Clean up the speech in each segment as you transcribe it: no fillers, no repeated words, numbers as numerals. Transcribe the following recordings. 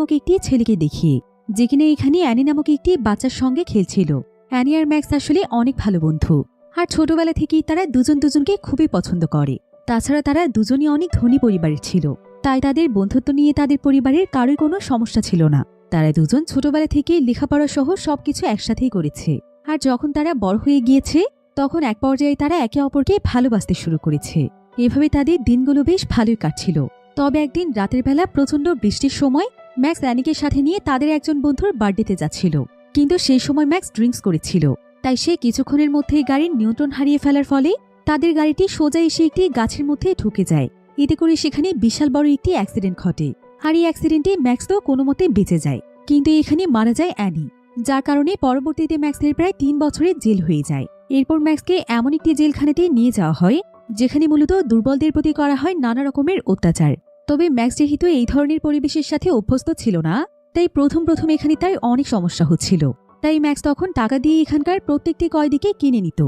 নামক একটি ছেলেকে দেখি, যে কিনা এখানে অ্যানি নামক একটি বাচ্চার সঙ্গে খেলছিল। অ্যানি আর ম্যাক্স আসলে অনেক ভালো বন্ধু, আর ছোটবেলা থেকেই তারা দুজন দুজনকে খুবই পছন্দ করে। তাছাড়া তারা দুজনই অনেক ধনী পরিবারের ছিল, তাই তাদের বন্ধুত্ব নিয়ে তাদের পরিবারের কারোর কোনো সমস্যা ছিল না। তারা দুজন ছোটবেলা থেকে লেখাপড়া সহ সবকিছু একসাথেই করেছে। আর যখন তারা বড় হয়ে গিয়েছে তখন এক পর্যায়ে তারা একে অপরকে ভালোবাসতে শুরু করেছে। এভাবে তাদের দিনগুলো বেশ ভালোই কাটছিল। তবে একদিন রাতের বেলা প্রচণ্ড বৃষ্টির সময় ম্যাক্স অ্যানিকে সাথে নিয়ে তাদের একজন বন্ধুর বার্থডেতে যাচ্ছিল, কিন্তু সেই সময় ম্যাক্স ড্রিঙ্কস করেছিল। তাই সে কিছুক্ষণের মধ্যেই গাড়ির নিয়ন্ত্রণ হারিয়ে ফেলার ফলে তাদের গাড়িটি সোজা এসে একটি গাছের মধ্যে ঢুকে যায়। এতে করে সেখানে বিশাল বড় একটি অ্যাক্সিডেন্ট ঘটে। আর এই অ্যাক্সিডেন্টে ম্যাক্স তো কোনো মতে বেঁচে যায়, কিন্তু এখানে মারা যায় অ্যানি, যার কারণে পরবর্তীতে ম্যাক্সের প্রায় 3 বছরের জেল হয়ে যায়। এরপর ম্যাক্সকে এমন একটি জেলখানাতে নিয়ে যাওয়া হয় যেখানে মূলত দুর্বলদের প্রতি করা হয় নানা রকমের অত্যাচার। তবে ম্যাক্স যেহেতু এই ধরনের পরিবেশের সাথে অভ্যস্ত ছিল না, তাই প্রথম এখানে তার অনেক সমস্যা হচ্ছিল। তাই ম্যাক্স তখন টাকা দিয়ে এখানকার প্রত্যেকটি কয়েদিকে কিনে নিত,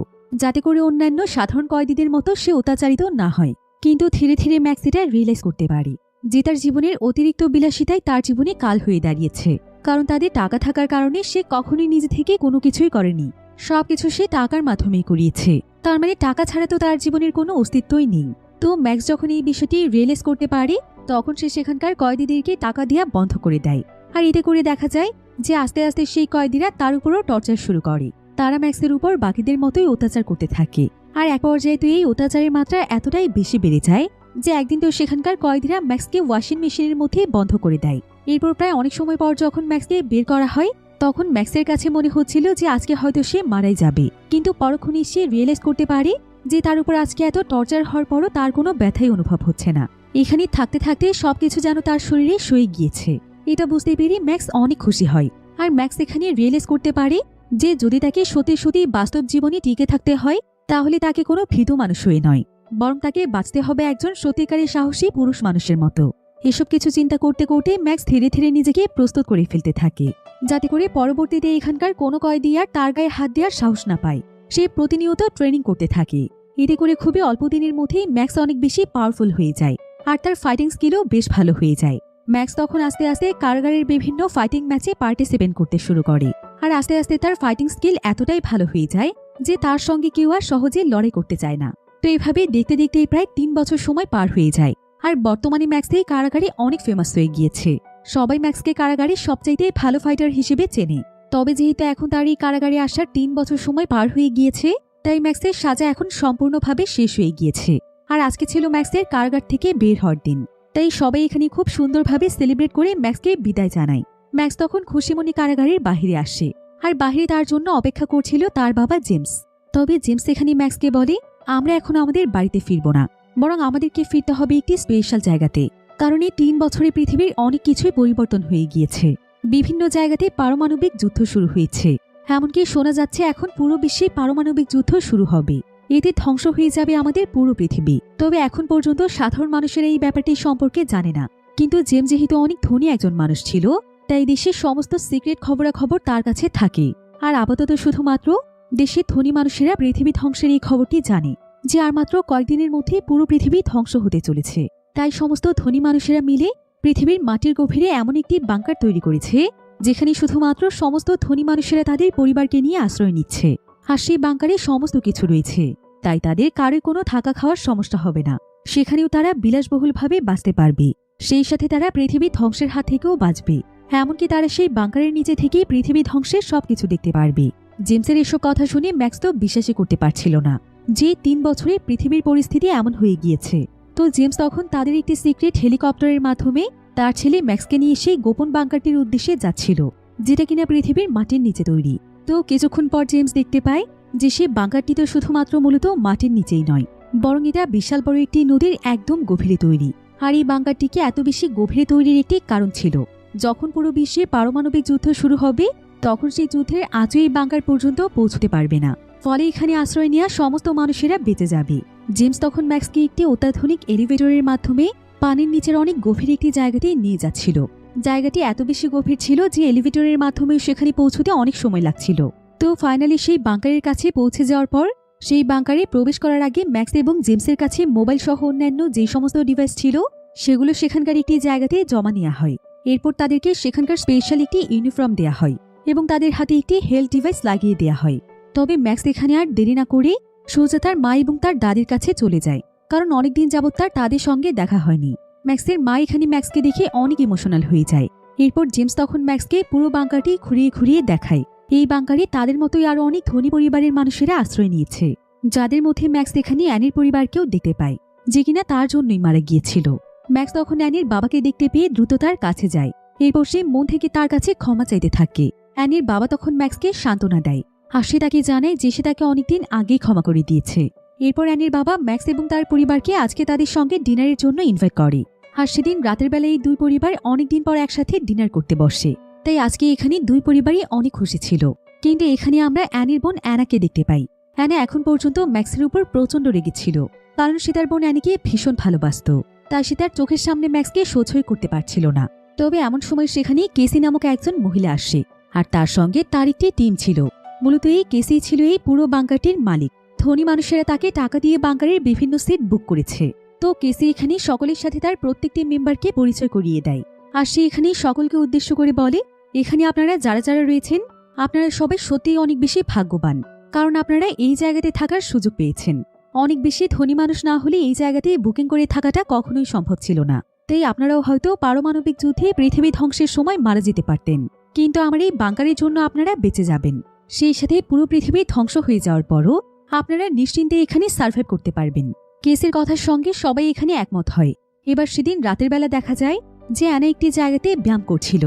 যাতে করে অন্যান্য সাধারণ কয়েদিদের মতো সে অত্যাচারিত না হয়। কিন্তু ধীরে ধীরে ম্যাক্স এটা রিয়েলাইজ করতে পারে যে তার জীবনের অতিরিক্ত বিলাসিতায় তার জীবনে কাল হয়ে দাঁড়িয়েছে। কারণ তাদের টাকা থাকার কারণে সে কখনোই নিজে থেকে কোনো কিছুই করেনি, সবকিছু সে টাকার মাধ্যমেই করিয়েছে। তার মানে টাকা ছাড়া তো তার জীবনের কোনো অস্তিত্বই নেই। তো ম্যাক্স যখন এই বিষয়টি রিয়েলাইজ করতে পারে তখন সে সেখানকার কয়েদিদেরকে টাকা দেওয়া বন্ধ করে দেয়। আর এতে করে দেখা যায় যে আস্তে আস্তে সেই কয়েদিরা তার উপরও টর্চার শুরু করে। তারা ম্যাক্সের উপর বাকিদের মতোই অত্যাচার করতে থাকে। আর এক পর্যায়ে তো এই অত্যাচারের মাত্রা এতটাই বেশি বেড়ে যায় যে একদিন তো সেখানকার কয়েদিরা ম্যাক্সকে ওয়াশিং মেশিনের মধ্যে বন্ধ করে দেয়। এরপর প্রায় অনেক সময় পর যখন ম্যাক্সকে বের করা হয় তখন ম্যাক্সের কাছে মনে হচ্ছিল যে আজকে হয়তো সে মারাই যাবে, কিন্তু পরক্ষণেই সে রিয়েলাইজ করতে পারে যে তার উপর আজকে এত টর্চার হওয়ার পরও তার কোনো ব্যথাই অনুভব হচ্ছে না। এখানে থাকতে থাকতে সবকিছু যেন তার শরীরে সয়ে গিয়েছে। এটা বুঝতে পেরে ম্যাক্স অনেক খুশি হয়। আর ম্যাক্স এখানে রিয়েলাইজ করতে পারে যে যদি তাকে সত্যি সত্যি বাস্তব জীবনে টিকে থাকতে হয় তাহলে তাকে কোনো ভীতু মানুষ হয়ে নয়, বরং তাকে বাঁচতে হবে একজন সত্যিকারের সাহসী পুরুষ মানুষের মতো। এসব কিছু চিন্তা করতে করতে ম্যাক্স ধীরে ধীরে নিজেকে প্রস্তুত করে ফেলতে থাকে, যাতে করে পরবর্তীতে এখানকার কোনো কয়েদি আর তার গায়ে হাত দেওয়ার সাহস না পায়। সে প্রতিনিয়ত ট্রেনিং করতে থাকে। এতে করে খুবই অল্প দিনের মধ্যেই ম্যাক্স অনেক বেশি পাওয়ারফুল হয়ে যায়, আর তার ফাইটিং স্কিলও বেশ ভালো হয়ে যায়। ম্যাক্স তখন আস্তে আস্তে কারাগারের বিভিন্ন ফাইটিং ম্যাচে পার্টিসিপেট করতে শুরু করে। আর আস্তে আস্তে তার ফাইটিং স্কিল এতটাই ভালো হয়ে যায় যে তার সঙ্গে কেউ আর সহজে লড়াই করতে চায় না। তো এভাবে দেখতে দেখতে প্রায় 3 বছর সময় পার হয়ে যায়। আর বর্তমানে ম্যাক্স এই কারাগারে অনেক ফেমাস হয়ে গিয়েছে। সবাই ম্যাক্সকে কারাগারে সবচাইতে ভালো ফাইটার হিসেবে চেনে। তবে যেহেতু এখন তার এই কারাগারে আসার 3 বছর সময় পার হয়ে গিয়েছে, তাই ম্যাক্সের সাজা এখন সম্পূর্ণভাবে শেষ হয়ে গিয়েছে। আর আজকে ছিল ম্যাক্সের কারাগার থেকে বের হওয়ার দিন, তাই সবাই এখানে খুব সুন্দরভাবে সেলিব্রেট করে ম্যাক্সকে বিদায় জানায়। ম্যাক্স তখন খুশিমনি কারাগারের বাহিরে আসে, আর বাহিরে তার জন্য অপেক্ষা করছিল তার বাবা জেমস। তবে জেমস এখানে ম্যাক্সকে বলে, আমরা এখন আমাদের বাড়িতে ফিরব না, বরং আমাদেরকে ফিরতে হবে একটি স্পেশাল জায়গাতে। কারণ এই 3 বছরে পৃথিবীর অনেক কিছুই পরিবর্তন হয়ে গিয়েছে। বিভিন্ন জায়গাতে পারমাণবিক যুদ্ধ শুরু হয়েছে, এমনকি শোনা যাচ্ছে এখন পুরো বিশ্বে পারমাণবিক যুদ্ধ শুরু হবে। এতে ধ্বংস হয়ে যাবে আমাদের পুরো পৃথিবী। তবে এখন পর্যন্ত সাধারণ মানুষের এই ব্যাপারটি সম্পর্কে জানে না। কিন্তু জেমস যেহেতু অনেক ধনী একজন মানুষ ছিল, তাই দেশের সমস্ত সিক্রেট খবরাখবর তার কাছে থাকে। আর আপাতত শুধুমাত্র দেশের ধনী মানুষেরা পৃথিবী ধ্বংসের এই খবরটি জানে যে আর মাত্র কয়েকদিনের মধ্যে পুরো পৃথিবী ধ্বংস হতে চলেছে। তাই সমস্ত ধনী মানুষেরা মিলে পৃথিবীর মাটির গভীরে এমন একটি বাংকার তৈরি করেছে যেখানে শুধুমাত্র সমস্ত ধনী মানুষেরা তাদের পরিবারকে নিয়ে আশ্রয় নিচ্ছে। আর সেই বাংকারে সমস্ত কিছু রয়েছে, তাই তাদের কারোর কোনো থাকা খাওয়ার সমস্যা হবে না। সেখানেও তারা বিলাসবহুলভাবে বাঁচতে পারবে, সেই সাথে তারা পৃথিবী ধ্বংসের হাত থেকেও বাঁচবে। এমনকি তারা সেই বাংকারের নিচে থেকেই পৃথিবী ধ্বংসের সবকিছু দেখতে পারবে। জেমসের এসব কথা শুনে ম্যাক্স তো বিশ্বাসই করতে পারছিল না যে 3 বছরে পৃথিবীর পরিস্থিতি এমন হয়ে গিয়েছে। তো জেমস তখন তাদের একটি সিক্রেট হেলিকপ্টারের মাধ্যমে তার ছেলে ম্যাক্সকে নিয়ে সেই গোপন বাংকারটির উদ্দেশ্যে যাচ্ছিল, যেটা কিনা পৃথিবীর মাটির নিচে তৈরি। তো কিছুক্ষণ পর জেমস দেখতে পায় যে সে বাংকারটি তো শুধুমাত্র মূলত মাটির নিচেই নয়, বরং এটা বিশাল বড় একটি নদীর একদম গভীরে তৈরি। আর এই বাংকারটিকে এত বেশি গভীরে তৈরির একটি কারণ ছিল, যখন পুরো বিশ্বে পারমাণবিক যুদ্ধ শুরু হবে তখন সেই যুদ্ধের আজও এই বাংকার পর্যন্ত পৌঁছতে পারবে না। ফলে এখানে আশ্রয় নেওয়া সমস্ত মানুষেরা বেঁচে যাবে। জেমস তখন ম্যাক্সকে একটি অত্যাধুনিক এলিভেটরের মাধ্যমে পানির নিচের অনেক গভীর একটি জায়গাতে নিয়ে যাচ্ছিল। জায়গাটি এত বেশি গভীর ছিল যে এলিভেটরের মাধ্যমে সেখানে পৌঁছতে অনেক সময় লাগছিল। তো ফাইনালি সেই বাংকারের কাছে পৌঁছে যাওয়ার পর সেই বাংকারে প্রবেশ করার আগে ম্যাক্স এবং জেমসের কাছে মোবাইল সহ অন্যান্য যে সমস্ত ডিভাইস ছিল সেগুলো সেখানকার একটি জায়গাতে জমা নেওয়া হয়। এরপর তাদেরকে সেখানকার স্পেশাল একটি ইউনিফর্ম দেয়া হয় এবং তাদের হাতে একটি হেলথ ডিভাইস লাগিয়ে দেয়া হয়। তবে ম্যাক্স এখানে আর দেরি না করে সোজা তার মা এবং তার দাদির কাছে চলে যায়, কারণ অনেকদিন যাবৎ তাদের সঙ্গে দেখা হয়নি। ম্যাক্সের মা এখানে ম্যাক্সকে দেখে অনেক ইমোশনাল হয়ে যায়। এরপর জেমস তখন ম্যাক্সকে পুরো বাংকারটি ঘুরিয়ে ঘুরিয়ে দেখায়। এই বাংকারে তাদের মতোই আরো অনেক ধনী পরিবারের মানুষেরা আশ্রয় নিয়েছে, যাদের মধ্যে ম্যাক্স এখানে অ্যানির পরিবারকেও দেখতে পায়, যে কিনা তার জন্যই মারা গিয়েছিল। ম্যাক্স তখন অ্যানির বাবাকে দেখতে পেয়ে দ্রুত তার কাছে যায়। এরপর সে মন থেকে তার কাছে ক্ষমা চাইতে থাকে। অ্যানির বাবা তখন ম্যাক্সকে সান্ত্বনা দেয়, আর সে তাকে জানায় যে সে তাকে অনেকদিন আগেই ক্ষমা করে দিয়েছে। এরপর অ্যানির বাবা ম্যাক্স এবং তার পরিবারকে আজকে তাদের সঙ্গে ডিনারের জন্য ইনভাইট করে। আর সেদিন রাতের বেলায় এই দুই পরিবার অনেকদিন পর একসাথে ডিনার করতে বসে। তাই আজকে এখানে দুই পরিবারই অনেক খুশি ছিল। কিন্তু এখানে আমরা অ্যানির বোন অ্যানাকে দেখতে পাই। অ্যানা এখন পর্যন্ত ম্যাক্সের উপর প্রচণ্ড রেগেছিল, কারণ সে তার বোন অ্যানিকে ভীষণ ভালোবাসত। তাই সে তার চোখের সামনে ম্যাক্সকে সহ্যই করতে পারছিল না। তবে এমন সময় সেখানে কেসি নামক একজন মহিলা আসে, আর তার সঙ্গে তার একটি টিম ছিল। মূলত এই কেসি ছিল এই পুরো বাংকারটির মালিক। ধনী মানুষেরা তাকে টাকা দিয়ে বাংকারের বিভিন্ন সিট বুক করেছে। তো কেসি এখানে সকলের সাথে তার প্রত্যেকটি মেম্বারকে পরিচয় করিয়ে দেয়। আর সে এখানে সকলকে উদ্দেশ্য করে বলে, এখানে আপনারা যারা যারা রয়েছেন, আপনারা সবাই সত্যিই অনেক বেশি ভাগ্যবান, কারণ আপনারা এই জায়গাতে থাকার সুযোগ পেয়েছেন। অনেক বেশি ধনী মানুষ না হলে এই জায়গাতে বুকিং করে থাকাটা কখনোই সম্ভব ছিল না। তাই আপনারাও হয়তো পারমাণবিক যুদ্ধে পৃথিবী ধ্বংসের সময় মারা যেতে পারতেন, কিন্তু আমার এই বাংকারের জন্য আপনারা বেঁচে যাবেন। সেই সাথে পুরো পৃথিবী ধ্বংস হয়ে যাওয়ার পরও আপনারা নিশ্চিন্তে এখানে সার্ভাইভ করতে পারবেন। কেসের কথার সঙ্গে সবাই এখানে একমত হয়। এবার সেদিন রাতের বেলা দেখা যায় যে অ্যানা একটি জায়গাতে ব্যায়াম করছিল।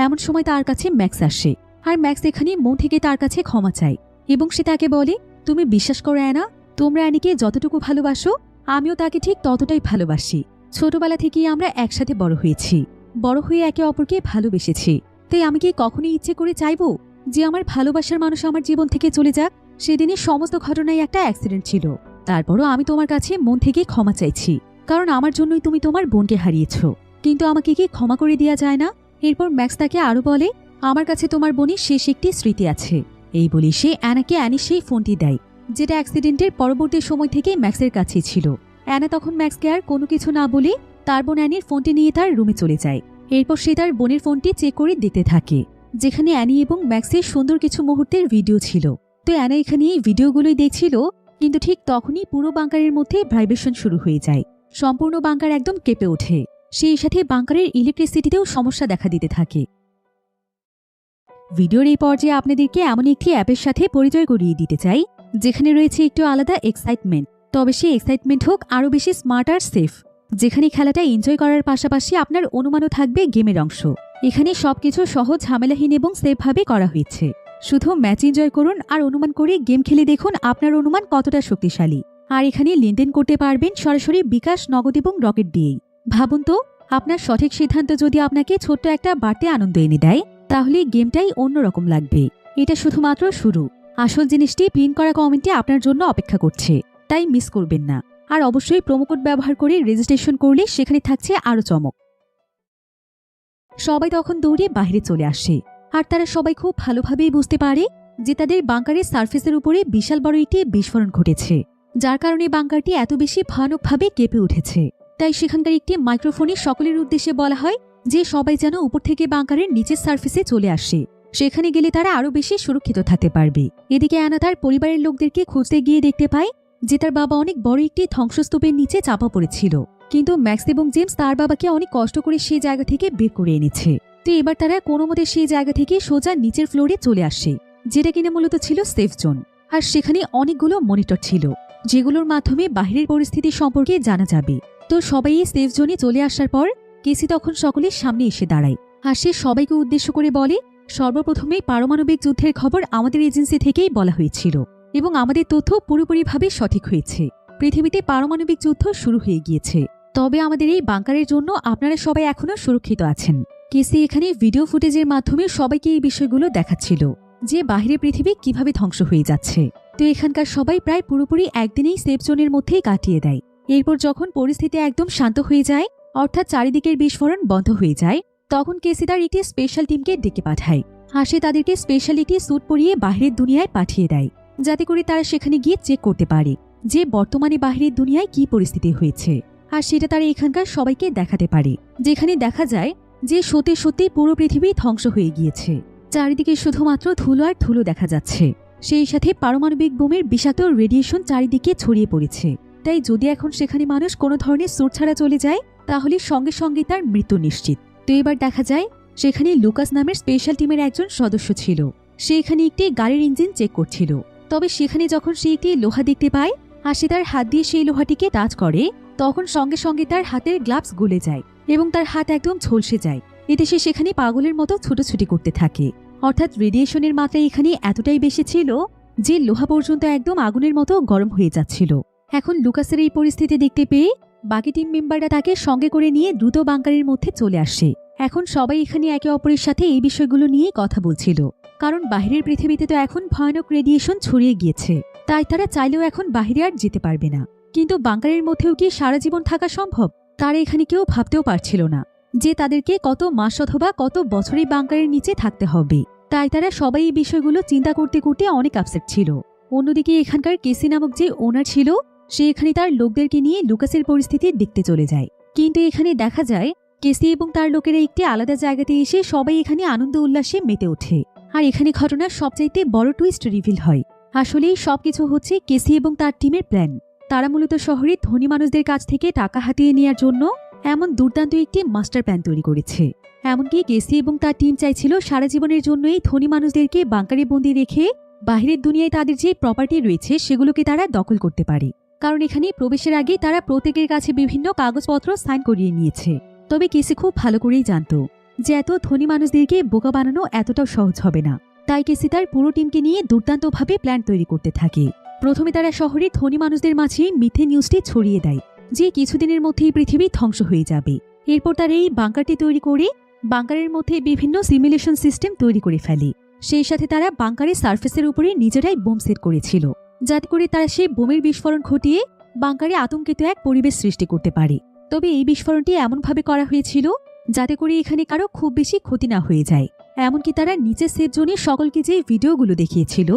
এমন সময় তার কাছে ম্যাক্স আসে, আর ম্যাক্স এখানে মন থেকে তার কাছে ক্ষমা চায় এবং সে তাকে বলে, তুমি বিশ্বাস করো অ্যানা, তোমরা অ্যানিকে যতটুকু ভালোবাসো আমিও তাকে ঠিক ততটাই ভালোবাসি। ছোটবেলা থেকেই আমরা একসাথে বড় হয়েছি, বড় হয়ে একে অপরকে ভালোবেসেছি। তাই আমি কি কখনোই ইচ্ছে করে চাইবো যে আমার ভালোবাসার মানুষ আমার জীবন থেকে চলে যাক? সেদিনের সমস্ত ঘটনায় একটা অ্যাক্সিডেন্ট ছিল। তারপরও আমি তোমার কাছে মন থেকে ক্ষমা চাইছি, কারণ আমার জন্যই তুমি তোমার বোনকে হারিয়েছ। কিন্তু আমাকে কি ক্ষমা করে দেওয়া যায় না? এরপর ম্যাক্স তাকে আরো বলে, আমার কাছে তোমার বোনের শেষ একটি স্মৃতি আছে। এই বলে সে অ্যানাকে অ্যানির সেই ফোনটি দেয়, যেটা অ্যাক্সিডেন্টের পরবর্তী সময় থেকে ম্যাক্সের কাছেই ছিল। অ্যানা তখন ম্যাক্সকে আর কোনো কিছু না বলে তার বোন অ্যানির ফোনটি নিয়ে তার রুমে চলে যায়। এরপর সে তার বোনের ফোনটি চেক করে দেখতে থাকে, যেখানে অ্যানি এবং ম্যাক্সের সুন্দর কিছু মুহূর্তের ভিডিও ছিল। তো অ্যানা এখানে এই ভিডিওগুলোই দেখছিল, কিন্তু ঠিক তখনই পুরো বাংকারের মধ্যে ভাইব্রেশন শুরু হয়ে যায়। সম্পূর্ণ বাংকার একদম কেঁপে ওঠে। সেই সাথে বাংকারের ইলেকট্রিসিটিতেও সমস্যা দেখা দিতে থাকে। ভিডিওর এই পর্যায়ে আপনাদেরকে এমন একটি অ্যাপের সাথে পরিচয় করিয়ে দিতে চাই, যেখানে রয়েছে একটু আলাদা এক্সাইটমেন্ট। তবে সেই এক্সাইটমেন্ট হোক আরও বেশি স্মার্ট আর সেফ, যেখানে খেলাটা এনজয় করার পাশাপাশি আপনার অনুমানও থাকবে গেমের অংশ। এখানে সবকিছু সহজ, ঝামেলাহীন এবং সেফভাবে করা হয়েছে। শুধু ম্যাচ এনজয় করুন আর অনুমান করে গেম খেলে দেখুন আপনার অনুমান কতটা শক্তিশালী। আর এখানে লেনদেন করতে পারবেন সরাসরি বিকাশ, নগদ এবং রকেট দিয়েই। ভাবুন তো, আপনার সঠিক সিদ্ধান্ত যদি আপনাকে ছোট্ট একটা বাড়তি আনন্দ এনে দেয়, তাহলে গেমটাই অন্যরকম লাগবে। এটা শুধুমাত্র শুরু। আসল জিনিসটি পিন করা কমেন্টে আপনার জন্য অপেক্ষা করছে, তাই মিস করবেন না। আর অবশ্যই প্রোমোকোড ব্যবহার করে রেজিস্ট্রেশন করলে সেখানে থাকছে আরও চমক। সবাই তখন দৌড়ে বাইরে চলে আসে, আর তারা সবাই খুব ভালোভাবেই বুঝতে পারে যে তাদের বাংকারের সার্ফেসের উপরে বিশাল বড় একটি বিস্ফোরণ ঘটেছে, যার কারণে বাংকারটি এত বেশি ভয়ানকভাবে কেঁপে উঠেছে। তাই সেখানকার একটি মাইক্রোফোনে সকলের উদ্দেশ্যে বলা হয় যে সবাই যেন উপর থেকে বাংকারের নিচের সার্ফেসে চলে আসে। সেখানে গেলে তারা আরও বেশি সুরক্ষিত থাকতে পারবে। এদিকে অ্যানা তার পরিবারের লোকদেরকে খুঁজতে গিয়ে দেখতে পায় যে তার বাবা অনেক বড় একটি ধ্বংসস্তূপের নিচে চাপা পড়েছিল, কিন্তু ম্যাক্স এবং জেমস তার বাবাকে অনেক কষ্ট করে সেই জায়গা থেকে বের করে এনেছে। তো এবার তারা কোনো মতে সেই জায়গা থেকে সোজা নিচের ফ্লোরে চলে আসে, যেটা কিনা মূলত ছিল সেফ জোন। আর সেখানে অনেকগুলো মনিটর ছিল, যেগুলোর মাধ্যমে বাহিরের পরিস্থিতি সম্পর্কে জানা যাবে। তো সবাই এই সেফ জোনে চলে আসার পর কেসি তখন সকলের সামনে এসে দাঁড়ায়, আর সে সবাইকে উদ্দেশ্য করে বলে, সর্বপ্রথমেই পারমাণবিক যুদ্ধের খবর আমাদের এজেন্সি থেকেই বলা হয়েছিল এবং আমাদের তথ্য পুরোপুরিভাবে সঠিক হয়েছে। পৃথিবীতে পারমাণবিক যুদ্ধ শুরু হয়ে গিয়েছে, তবে আমাদের এই বাংকারের জন্য আপনারা সবাই এখনো সুরক্ষিত আছেন। কেসি এখানে ভিডিও ফুটেজের মাধ্যমে সবাইকে এই বিষয়গুলো দেখাচ্ছিল যে বাহিরের পৃথিবী কিভাবে ধ্বংস হয়ে যাচ্ছে। তো এখানকার সবাই প্রায় পুরোপুরি একদিনেই সেফ জোনের মধ্যেই কাটিয়ে দেয়। এরপর যখন পরিস্থিতি একদম শান্ত হয়ে যায়, অর্থাৎ চারিদিকের বিস্ফোরণ বন্ধ হয়ে যায়, তখন কেসি তার একটি স্পেশাল টিমকে ডেকে পাঠায়। আর সে তাদেরকে স্পেশাল একটি স্যুট পরিয়ে বাহিরের দুনিয়ায় পাঠিয়ে দেয়, যাতে করে তারা সেখানে গিয়ে চেক করতে পারে যে বর্তমানে বাহিরের দুনিয়ায় কি পরিস্থিতি হয়েছে। আর সেটা তারা এখানকার সবাইকে দেখাতে পারে, যেখানে দেখা যায় যে সত্যি সত্যি পুরো পৃথিবী ধ্বংস হয়ে গিয়েছে। চারিদিকে শুধুমাত্র ধুলো আর ধুলো দেখা যাচ্ছে। সেই সাথে পারমাণবিক বোমের বিষাক্ত রেডিয়েশন চারিদিকে ছড়িয়ে পড়েছে। তাই যদি এখন সেখানে মানুষ কোনো ধরনের সুট ছাড়া চলে যায় তাহলে সঙ্গে সঙ্গে তার মৃত্যু নিশ্চিত। তো এবার দেখা যায় সেখানে লুকাস নামের স্পেশাল টিমের একজন সদস্য ছিল। সে এখানে একটি গাড়ির ইঞ্জিন চেক করছিল। তবে সেখানে যখন সে একটি লোহা দেখতে পায় আর সে তার হাত দিয়ে সেই লোহাটিকে টাচ করে তখন সঙ্গে সঙ্গে তার হাতের গ্লাভস গলে যায় এবং তার হাত একদম ঝলসে যায়। এতে সে সেখানে পাগলের মতো ছুটোছুটি করতে থাকে। অর্থাৎ রেডিয়েশনের মাত্রা এখানে এতটাই বেশি ছিল যে লোহা পর্যন্ত একদম আগুনের মতো গরম হয়ে যাচ্ছিল। এখন লুকাসের এই পরিস্থিতি দেখতে পেয়ে বাকি টিম মেম্বাররা তাকে সঙ্গে করে নিয়ে দ্রুত বাংকারের মধ্যে চলে আসে। এখন সবাই এখানে একে অপরের সাথে এই বিষয়গুলো নিয়ে কথা বলছিল, কারণ বাহিরের পৃথিবীতে তো এখন ভয়ানক রেডিয়েশন ছড়িয়ে গিয়েছে। তাই তারা চাইলেও এখন বাহিরে আর যেতে পারবে না। কিন্তু বাংকারের মধ্যেও কি সারা জীবন থাকা সম্ভব? তারা এখানে কেউ ভাবতেও পারছিল না যে তাদেরকে কত মাস অথবা কত বছরই বাংকারের নিচে থাকতে হবে। তাই তারা সবাই এই বিষয়গুলো চিন্তা করতে করতে অনেক আপসেট ছিল। অন্যদিকে এখানকার কেসি নামক যে ওনার ছিল সে এখানে তার লোকদেরকে নিয়ে লুকাসের পরিস্থিতি দেখতে চলে যায়। কিন্তু এখানে দেখা যায় কেসি এবং তার লোকেরা একটি আলাদা জায়গাতে এসে সবাই এখানে আনন্দ উল্লাসে মেতে ওঠে। আর এখানে ঘটনার সবচাইতে বড় টুইস্ট রিভিল হয়। আসলেই সবকিছু হচ্ছে কেসি এবং তার টিমের প্ল্যান। তারা মূলত শহরের ধনী মানুষদের কাছ থেকে টাকা হাতিয়ে নেওয়ার জন্য এমন দুর্দান্ত একটি মাস্টার প্ল্যান তৈরি করেছে। এমনকি কেসি এবং তার টিম চাইছিল সারা জীবনের জন্য এই ধনী মানুষদেরকে বাংকারে বন্দি রেখে বাহিরের দুনিয়ায় তাদের যে প্রপার্টি রয়েছে সেগুলোকে তারা দখল করতে পারে। কারণ এখানে প্রবেশের আগে তারা প্রত্যেকের কাছে বিভিন্ন কাগজপত্র সাইন করিয়ে নিয়েছে। তবে কেসি খুব ভালো করেই জানত যে এত ধনী মানুষদেরকে বোকা বানানো এতটাও সহজ হবে না। তাই কেসি তার পুরো টিমকে নিয়ে দুর্দান্তভাবে প্ল্যান তৈরি করতে থাকে। প্রথমে তারা শহরের ধনী মানুষদের মাঝে মিথ্যে নিউজটি ছড়িয়ে দেয় যে কিছুদিনের মধ্যেই পৃথিবী ধ্বংস হয়ে যাবে। এরপর তারা এই বাংকারটি তৈরি করে বাংকারের মধ্যে বিভিন্ন সিমুলেশন সিস্টেম তৈরি করে ফেলে। সেই সাথে তারা বাংকারের সার্ফেসের উপরে নিজেরাই বোম সেট করেছিল, যাতে করে তারা সেই বোমের বিস্ফোরণ ঘটিয়ে বাংকারে আতঙ্কিত এক পরিবেশ সৃষ্টি করতে পারে। তবে এই বিস্ফোরণটি এমনভাবে করা হয়েছিল যাতে করে এখানে কারো খুব বেশি ক্ষতি না হয়ে যায়। এমনকি তারা নিচের সেফ জোনে সকলকে যে ভিডিওগুলো দেখিয়েছিল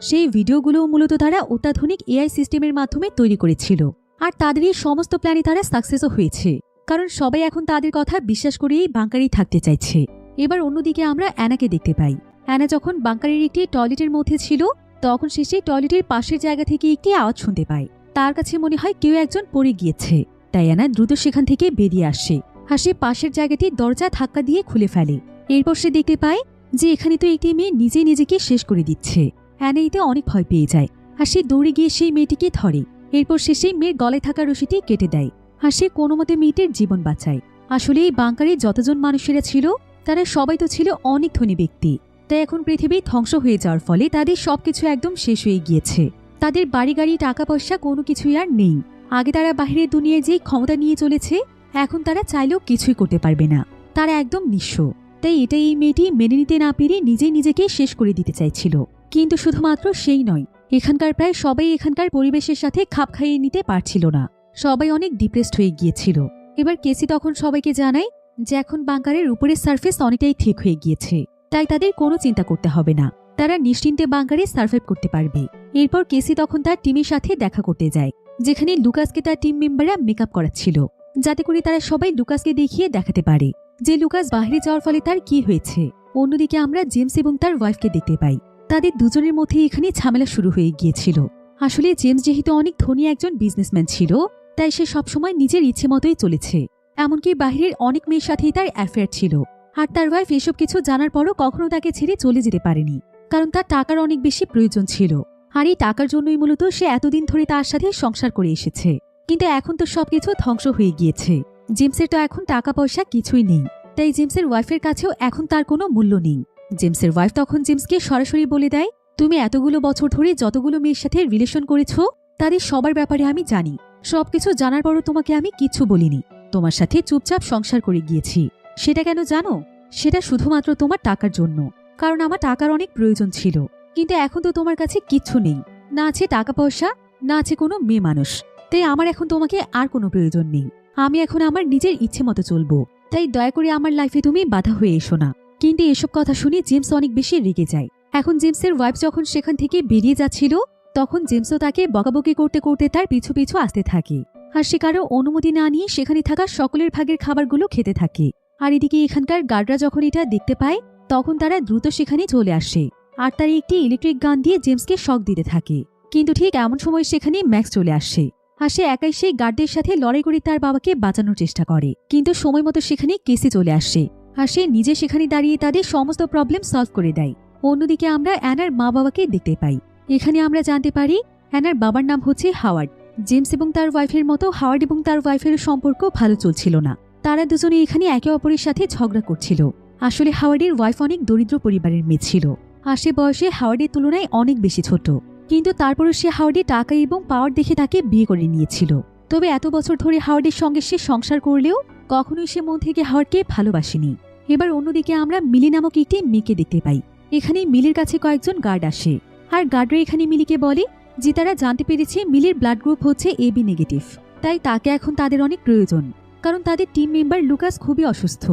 সেই ভিডিওগুলো মূলত তারা অত্যাধুনিক এআই সিস্টেমের মাধ্যমে তৈরি করেছিল। আর তাদের এই সমস্ত প্ল্যানে তারা সাকসেসও হয়েছে, কারণ সবাই এখন তাদের কথা বিশ্বাস করেই বাংকারেই থাকতে চাইছে। এবার অন্যদিকে আমরা অ্যানাকে দেখতে পাই। অ্যানা যখন বাংকারের একটি টয়লেটের মধ্যে ছিল তখন সে সেই টয়লেটের পাশের জায়গা থেকে একটি আওয়াজ শুনতে পায়। তার কাছে মনে হয় কেউ একজন পড়ে গিয়েছে। তাই অ্যানা দ্রুত সেখান থেকে বেরিয়ে আসে আর সে পাশের জায়গাটি দরজা ধাক্কা দিয়ে খুলে ফেলে। এরপর সে দেখতে পায় যে এখানে তো একটি মেয়ে নিজে নিজেকে শেষ করে দিচ্ছে। অ্যানা এতে অনেক ভয় পেয়ে যায় আর সে দৌড়ে গিয়ে সেই মেয়েটিকে ধরে। এরপর সে সেই মেয়ের গলায় থাকা রশিটি কেটে দেয় আর সে কোনো মতে মেয়েটির জীবন বাঁচায়। আসলে এই বাংকারে যতজন মানুষেরা ছিল তারা সবাই তো ছিল অনেক ধনী ব্যক্তি। তাই এখন পৃথিবী ধ্বংস হয়ে যাওয়ার ফলে তাদের সবকিছু একদম শেষ হয়ে গিয়েছে। তাদের বাড়ি গাড়ি টাকা পয়সা কোনো কিছুই আর নেই। আগে তারা বাহিরের দুনিয়ায় যে ক্ষমতা নিয়ে চলেছে এখন তারা চাইলেও কিছুই করতে পারবে না। তারা একদম নিঃস্ব। তাই এটাই এই মেয়েটি মেনে নিতে না পেরে নিজেই নিজেকে শেষ করে দিতে চাইছিল। কিন্তু শুধুমাত্র সেই নয়, এখানকার প্রায় সবাই এখানকার পরিবেশের সাথে খাপ খাইয়ে নিতে পারছিল না। সবাই অনেক ডিপ্রেসড হয়ে গিয়েছিল। এবার কেসি তখন সবাইকে জানায় যে এখন বাংকারের উপরের সারফেস অনেকটাই ঠিক হয়ে গিয়েছে, তাই তাদের কোনো চিন্তা করতে হবে না। তারা নিশ্চিন্তে বাংকারে সার্ভাইভ করতে পারবে। এরপর কেসি তখন তার টিমের সাথে দেখা করতে যায়, যেখানে লুকাসকে তার টিম মেম্বাররা মেকআপ করাচ্ছিল, যাতে করে তারা সবাই লুকাসকে দেখিয়ে দেখাতে পারে যে লুকাস বাইরে যাওয়ার ফলে তার কি হয়েছে। অন্যদিকে আমরা জেমস এবং তার ওয়াইফকে দেখতে পাই। তাদের দুজনের মধ্যে এখানে ঝামেলা শুরু হয়ে গিয়েছিল। আসলে জেমস যেহেতু অনেক ধনী একজন বিজনেসম্যান ছিল, তাই সে সবসময় নিজের ইচ্ছে মতোই চলেছে। এমনকি বাহিরের অনেক মেয়ের সাথেই তার অ্যাফেয়ার ছিল। আর তার ওয়াইফ এসব কিছু জানার পরও কখনো তাকে ছেড়ে চলে যেতে পারেনি, কারণ তার টাকার অনেক বেশি প্রয়োজন ছিল। আর এই টাকার জন্যই মূলত সে এতদিন ধরে তার সাথে সংসার করে এসেছে। কিন্তু এখন তো সবকিছু ধ্বংস হয়ে গিয়েছে। জেমসের তো এখন টাকা পয়সা কিছুই নেই, তাই জেমসের ওয়াইফের কাছেও এখন তার কোনো মূল্য নেই। জেমসের ওয়াইফ তখন জেমসকে সরাসরি বলে দেয়, তুমি এতগুলো বছর ধরে যতগুলো মেয়ের সাথে রিলেশন করেছো তাদের সবার ব্যাপারে আমি জানি। সবকিছু জানার পরও তোমাকে আমি কিচ্ছু বলিনি। তোমার সাথে চুপচাপ সংসার করে গিয়েছি। সেটা কেন জানো? সেটা শুধুমাত্র তোমার টাকার জন্য, কারণ আমার টাকার অনেক প্রয়োজন ছিল। কিন্তু এখন তো তোমার কাছে কিচ্ছু নেই, না আছে টাকা পয়সা, না আছে কোনো মেয়ে মানুষ। তাই আমার এখন তোমাকে আর কোনো প্রয়োজন নেই। আমি এখন আমার নিজের ইচ্ছে মতো চলবো। তাই দয়া করে আমার লাইফে তুমি বাধা হয়ে এসো না। কিন্তু এসব কথা শুনে জেমস অনেক বেশি রেগে যায়। এখন জেমসের ওয়াইফ যখন সেখান থেকে বেরিয়ে যাচ্ছিল তখন জেমসও তাকে বকাবকি করতে করতে তার পিছু পিছু আসতে থাকে। আর সে কারো অনুমতি না নিয়ে সেখানে থাকা সকলের ভাগের খাবারগুলো খেতে থাকে। আর এদিকে এখানকার গার্ডরা যখন এটা দেখতে পায় তখন তারা দ্রুত সেখানে চলে আসে আর তারা একটি ইলেকট্রিক গান দিয়ে জেমসকে শক দিতে থাকে। কিন্তু ঠিক এমন সময় সেখানে ম্যাক্স চলে আসে আর সে একাই সেই গার্ডদের সাথে লড়াই করে তার বাবাকে বাঁচানোর চেষ্টা করে। কিন্তু সময় মতো সেখানে কেসি চলে আসে আর সে নিজে সেখানে দাঁড়িয়ে তাদের সমস্ত প্রবলেম সলভ করে দেয়। অন্যদিকে আমরা অ্যানার মা বাবাকে দেখতে পাই। এখানে আমরা জানতে পারি অ্যানার বাবার নাম হচ্ছে হাওয়ার্ড। জেমস এবং তার ওয়াইফের মতো হাওয়ার্ড এবং তার ওয়াইফের সম্পর্ক ভালো চলছিল না। তারা দুজনে এখানে একে অপরের সাথে ঝগড়া করছিল। আসলে হাওয়ার্ডের ওয়াইফ অনেক দরিদ্র পরিবারের মেয়ে ছিল আর সে বয়সে হাওয়ার্ডের তুলনায় অনেক বেশি ছোট। কিন্তু তারপরও সে হাওয়ার্ডের টাকা এবং পাওয়ার দেখে তাকে বিয়ে করে নিয়েছিল। তবে এত বছর ধরে হাওয়ার্ডের সঙ্গে সে সংসার করলেও কখনোই সে মন থেকে হাওয়ার্ডকে ভালোবাসেনি। এবার অন্যদিকে আমরা মিলি নামক একটি মেয়েকে দেখতে পাই। এখানে মিলির কাছে কয়েকজন গার্ড আসে আর গার্ডরা এখানে মিলিকে বলে যে তারা জানতে পেরেছে মিলির ব্লাড গ্রুপ হচ্ছে AB নেগেটিভ। তাই তাকে এখন তাদের অনেক প্রয়োজন, কারণ তাদের টিম মেম্বার লুকাস খুবই অসুস্থ।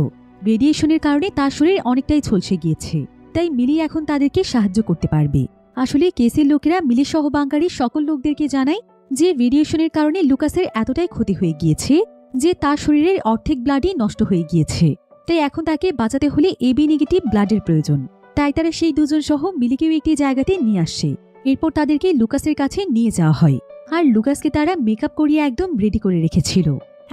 রেডিয়েশনের কারণে তার শরীর অনেকটাই ঝলসে গিয়েছে। তাই মিলি এখন তাদেরকে সাহায্য করতে পারবে। আসলে কেসের লোকেরা মিলি সহ বাঙ্গারির সকল লোকদেরকে জানায় যে রেডিয়েশনের কারণে লুকাসের এতটাই ক্ষতি হয়ে গিয়েছে যে তার শরীরের অর্ধেক ব্লাডই নষ্ট হয়ে গিয়েছে। তাই এখন তাকে বাঁচাতে হলে AB নেগেটিভ ব্লাডের প্রয়োজন। তাই তারা সেই দুজন সহ মিলিকেও একটি জায়গাতে নিয়ে আসে। এরপর তাদেরকে লুকাসের কাছে নিয়ে যাওয়া হয় আর লুকাসকে তারা মেকআপ করিয়ে একদম রেডি করে রেখেছিল।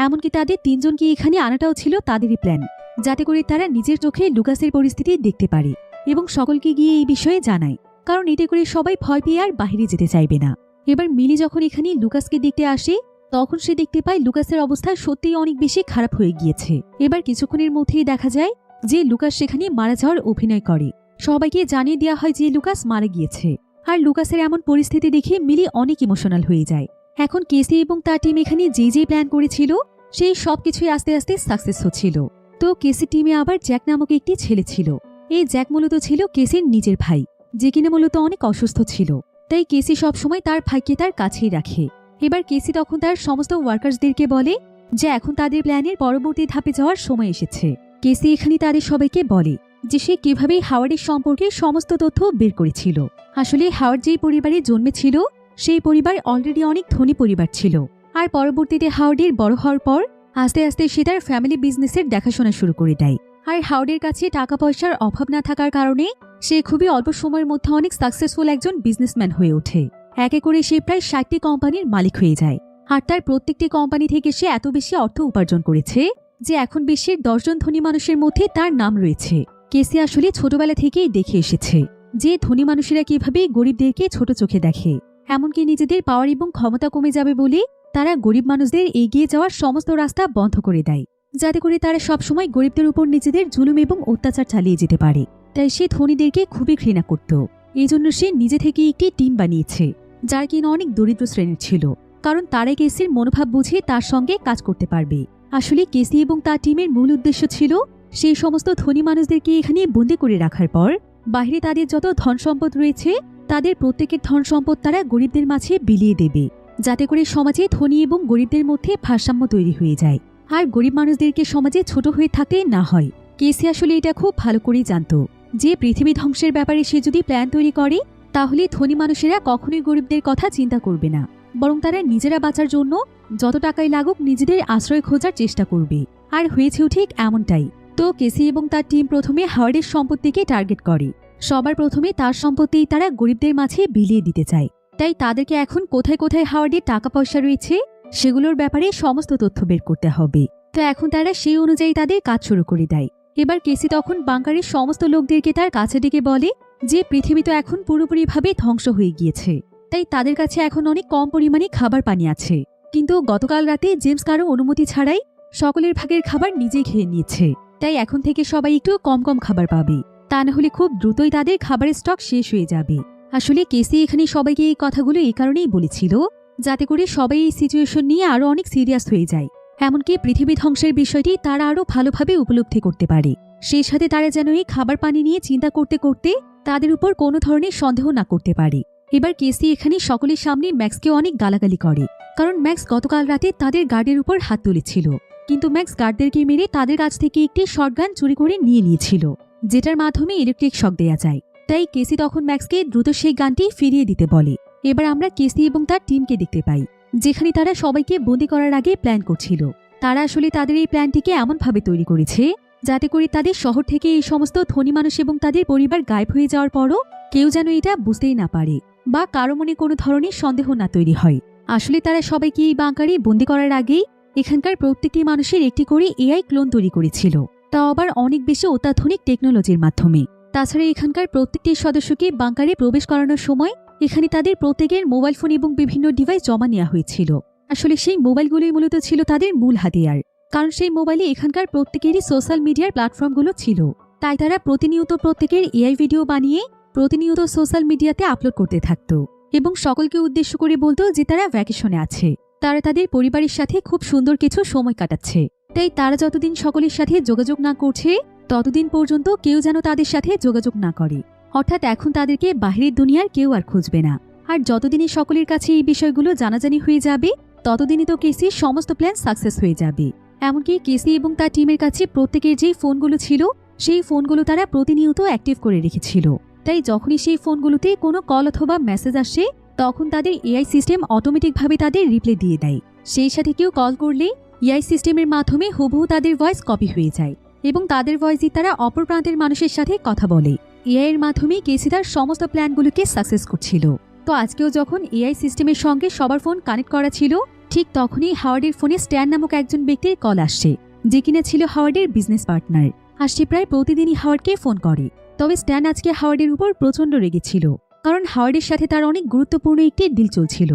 এমনকি তাদের তিনজনকে এখানে আনাটাও ছিল তাদেরই প্ল্যান, যাতে করে তারা নিজের চোখে লুকাসের পরিস্থিতি দেখতে পারে এবং সকলকে গিয়ে এই বিষয়ে জানায়, কারণ এতে করে সবাই ভয় পেয়ে আর বাইরে যেতে চাইবে না। এবার মিলি যখন এখানে লুকাসকে দেখতে আসে তখন সে দেখতে পায় লুকাসের অবস্থা সত্যিই অনেক বেশি খারাপ হয়ে গিয়েছে। এবার কিছুক্ষণের মধ্যেই দেখা যায় যে লুকাস সেখানে মারা যাওয়ার অভিনয় করে। সবাইকে জানিয়ে দেওয়া হয় যে লুকাস মারা গিয়েছে। আর লুকাসের এমন পরিস্থিতি দেখে মিলি অনেক ইমোশনাল হয়ে যায়। এখন কেসি এবং তার টিম এখানে যে প্ল্যান করেছিল সেই সবকিছুই আস্তে আস্তে সাকসেস হচ্ছিল। তো কেসি টিমে আবার জ্যাক নামক একটি ছেলে ছিল। এই জ্যাক মূলত ছিল কেসির নিজের ভাই, যে কিনা মূলত অনেক অসুস্থ ছিল। তাই কেসি সবসময় তার ভাইকে তার কাছেই রাখে। এবার কেসি তখন তার সমস্ত ওয়ার্কার্সদেরকে বলে যে এখন তাদের প্ল্যানের পরবর্তী ধাপে যাওয়ার সময় এসেছে। কেসি এখানে তাদের সবাইকে বলে যে সে কিভাবে হাওয়ার্ডের সম্পর্কে সমস্ত তথ্য বের করেছিল। আসলে হাওয়ার্ড যেই পরিবারে জন্মেছিল সেই পরিবার অলরেডি অনেক ধনী পরিবার ছিল। আর পরবর্তীতে হাওয়ার্ডের বড় হওয়ার পর আস্তে আস্তে সে তার ফ্যামিলি বিজনেসের দেখাশোনা শুরু করে দেয়। আর হাওয়ার্ডের কাছে টাকা পয়সার অভাব না থাকার কারণে সে খুবই অল্প সময়ের মধ্যে অনেক সাকসেসফুল একজন বিজনেসম্যান হয়ে ওঠে। একে করে সে প্রায় 60টি কোম্পানির মালিক হয়ে যায়। আর তার প্রত্যেকটি কোম্পানি থেকে সে এত বেশি অর্থ উপার্জন করেছে যে এখন বিশ্বের 10 জন ধনী মানুষের মধ্যে তার নাম রয়েছে। কেসি আসলে ছোটবেলা থেকেই দেখে এসেছে যে ধনী মানুষেরা কিভাবে গরিবদেরকে ছোট চোখে দেখে। এমনকি নিজেদের পাওয়ার এবং ক্ষমতা কমে যাবে বলে তারা গরিব মানুষদের এগিয়ে যাওয়ার সমস্ত রাস্তা বন্ধ করে দেয়, যাতে করে তারা সবসময় গরিবদের উপর নিজেদের জুলুম এবং অত্যাচার চালিয়ে যেতে পারে। তাই সে ধনীদেরকে খুবই ঘৃণা করত। এই জন্য সে নিজে থেকে একটি টিম বানিয়েছে যার কিনা অনেক দরিদ্র শ্রেণীর ছিল, কারণ তারাই কেসির মনোভাব বুঝে তার সঙ্গে কাজ করতে পারবে। আসলে কেসি এবং তার টিমের মূল উদ্দেশ্য ছিল সেই সমস্ত ধনী মানুষদেরকে এখানে বন্দী করে রাখার পর বাইরে তাদের যত ধন সম্পদ রয়েছে তাদের প্রত্যেকের ধন সম্পদ তারা গরিবদের মাঝে বিলিয়ে দেবে, যাতে করে সমাজে ধনী এবং গরিবদের মধ্যে ভারসাম্য তৈরি হয়ে যায় আর গরিব মানুষদেরকে সমাজে ছোট হয়ে থাকতে না হয়। কেসি আসলে এটা খুব ভালো করেই জানত যে পৃথিবী ধ্বংসের ব্যাপারে সে যদি প্ল্যান তৈরি করে তাহলে ধনী মানুষেরা কখনোই গরিবদের কথা চিন্তা করবে না, বরং তারা নিজেরা বাঁচার জন্য যত টাকাই লাগুক নিজেদের আশ্রয় খোঁজার চেষ্টা করবে। আর হয়েছেও ঠিক এমনটাই। তো কেসি এবং তার টিম প্রথমে হাওয়ার্ডের সম্পত্তিকে টার্গেট করে। সবার প্রথমে তার সম্পত্তি তারা গরিবদের মাঝে বিলিয়ে দিতে চায়। তাই তাদেরকে এখন কোথায় কোথায় হাওয়ার্ডের টাকা পয়সা রয়েছে সেগুলোর ব্যাপারে সমস্ত তথ্য বের করতে হবে। তো এখন তারা সেই অনুযায়ী তাদের কাজ শুরু করে দেয়। এবার কেসি তখন বাঙ্কারের সমস্ত লোকদেরকে তার কাছে ডেকে বলে যে পৃথিবী তো এখন পুরোপুরিভাবে ধ্বংস হয়ে গিয়েছে, তাই তাদের কাছে এখন অনেক কম পরিমাণে খাবার পানি আছে। কিন্তু গতকাল রাতে জেমস কারো অনুমতি ছাড়াই সকলের ভাগের খাবার নিজেই খেয়ে নিয়েছে। তাই এখন থেকে সবাই একটু কম কম খাবার পাবে, তা না হলে খুব দ্রুতই তাদের খাবারের স্টক শেষ হয়ে যাবে। আসলে কেসি এখানে সবাইকে এই কথাগুলো এই কারণেই বলেছিল যাতে করে সবাই এই সিচুয়েশন নিয়ে আরো অনেক সিরিয়াস হয়ে যায়, এমনকি পৃথিবী ধ্বংসের বিষয়টি তারা আরো ভালোভাবে উপলব্ধি করতে পারে। সেই সাথে তারা যেন এই খাবার পানি নিয়ে চিন্তা করতে করতে তাদের উপর কোনো ধরনের সন্দেহ না করতে পারে। এবার কেসি এখানে সকলের সামনে ম্যাক্সকে অনেক গালাগালি করে, কারণ ম্যাক্স গতকাল রাতে তাদের গার্ডের উপর হাত তুলেছিল। কিন্তু ম্যাক্স গার্ডদেরকে মেরে তাদের কাছ থেকে একটি শটগান চুরি করে নিয়ে নিয়েছিল, যেটার মাধ্যমে ইলেকট্রিক শক দেয়া যায়। তাই কেসি তখন ম্যাক্সকে দ্রুত সেই গানটি ফিরিয়ে দিতে বলে। এবার আমরা কেসি এবং তার টিমকে দেখতে পাই যেখানে তারা সবাইকে বন্দী করার আগে প্ল্যান করছিল। তারা আসলে তাদের এই প্ল্যানটিকে এমনভাবে তৈরি করেছে যাতে করে তাদের শহর থেকে এই সমস্ত ধনী মানুষ এবং তাদের পরিবার গায়েব হয়ে যাওয়ার পরও কেউ যেন এটা বুঝতেই না পারে বা কারো মনে কোনো ধরনের সন্দেহ না তৈরি হয়। আসলে তারা সবাইকে এই বাংকারে বন্দি করার আগেই এখানকার প্রত্যেকটি মানুষের একটি করে এআই ক্লোন তৈরি করেছিল, তাও আবার অনেক বেশি অত্যাধুনিক টেকনোলজির মাধ্যমে। তাছাড়া এখানকার প্রত্যেকটি সদস্যকে বাংকারে প্রবেশ করানোর সময় এখানে তাদের প্রত্যেকের মোবাইল ফোন এবং বিভিন্ন ডিভাইস জমা নেওয়া হয়েছিল। আসলে সেই মোবাইলগুলোই মূলত ছিল তাদের মূল হাতিয়ার, কারণ সেই মোবাইলে এখানকার প্রত্যেকেরই সোশ্যাল মিডিয়ার প্ল্যাটফর্মগুলো ছিল। তাই তারা প্রতিনিয়ত প্রত্যেকের এআই ভিডিও বানিয়ে প্রতিনিয়ত সোশ্যাল মিডিয়াতে আপলোড করতে থাকত এবং সকলকে উদ্দেশ্য করে বলতো যে তারা ভ্যাকেশনে আছে, তারা তাদের পরিবারের সাথে খুব সুন্দর কিছু সময় কাটাচ্ছে। তাই তারা যতদিন সকলের সাথে যোগাযোগ না করছে ততদিন পর্যন্ত কেউ যেন তাদের সাথে যোগাযোগ না করে। অর্থাৎ এখন তাদেরকে বাহিরের দুনিয়ার কেউ আর খুঁজবে না। আর যতদিনই সকলের কাছে এই বিষয়গুলো জানাজানি হয়ে যাবে ততদিনই তো কেসির সমস্ত প্ল্যান সাকসেস হয়ে যাবে। এমনকি কেসি এবং তার টিমের কাছে প্রত্যেকের যেই ফোনগুলো ছিল সেই ফোনগুলো তারা প্রতিনিয়ত অ্যাক্টিভ করে রেখেছিল। তাই যখনই সেই ফোনগুলোতে কোনো কল অথবা মেসেজ আসে তখন তাদের এআই সিস্টেম অটোমেটিকভাবে তাদের রিপ্লাই দিয়ে দেয়। সেই সাথে কেউ কল করলে এআই সিস্টেমের মাধ্যমে হুবহু তাদের ভয়েস কপি হয়ে যায় এবং তাদের ভয়েসই তারা অপর প্রান্তের মানুষের সাথে কথা বলে। এআই এর মাধ্যমে কেসি তার সমস্ত প্ল্যানগুলোকে সাকসেস করছিল। তো আজকেও যখন এআই সিস্টেমের সঙ্গে সবার ফোন কানেক্ট করা ছিল ঠিক তখনই হাওয়ার্ডের ফোনে স্ট্যান নামক একজন ব্যক্তির কল আসছে, যে কিনা ছিল হাওয়ার্ডের বিজনেস পার্টনার। আর সে প্রায় প্রতিদিনই হাওয়ার্ডকে ফোন করে। তবে স্ট্যান আজকে হাওয়ার্ডের উপর প্রচণ্ড রেগেছিল, কারণ হাওয়ার্ডের সাথে তার অনেক গুরুত্বপূর্ণ একটি ডিল চলছিল।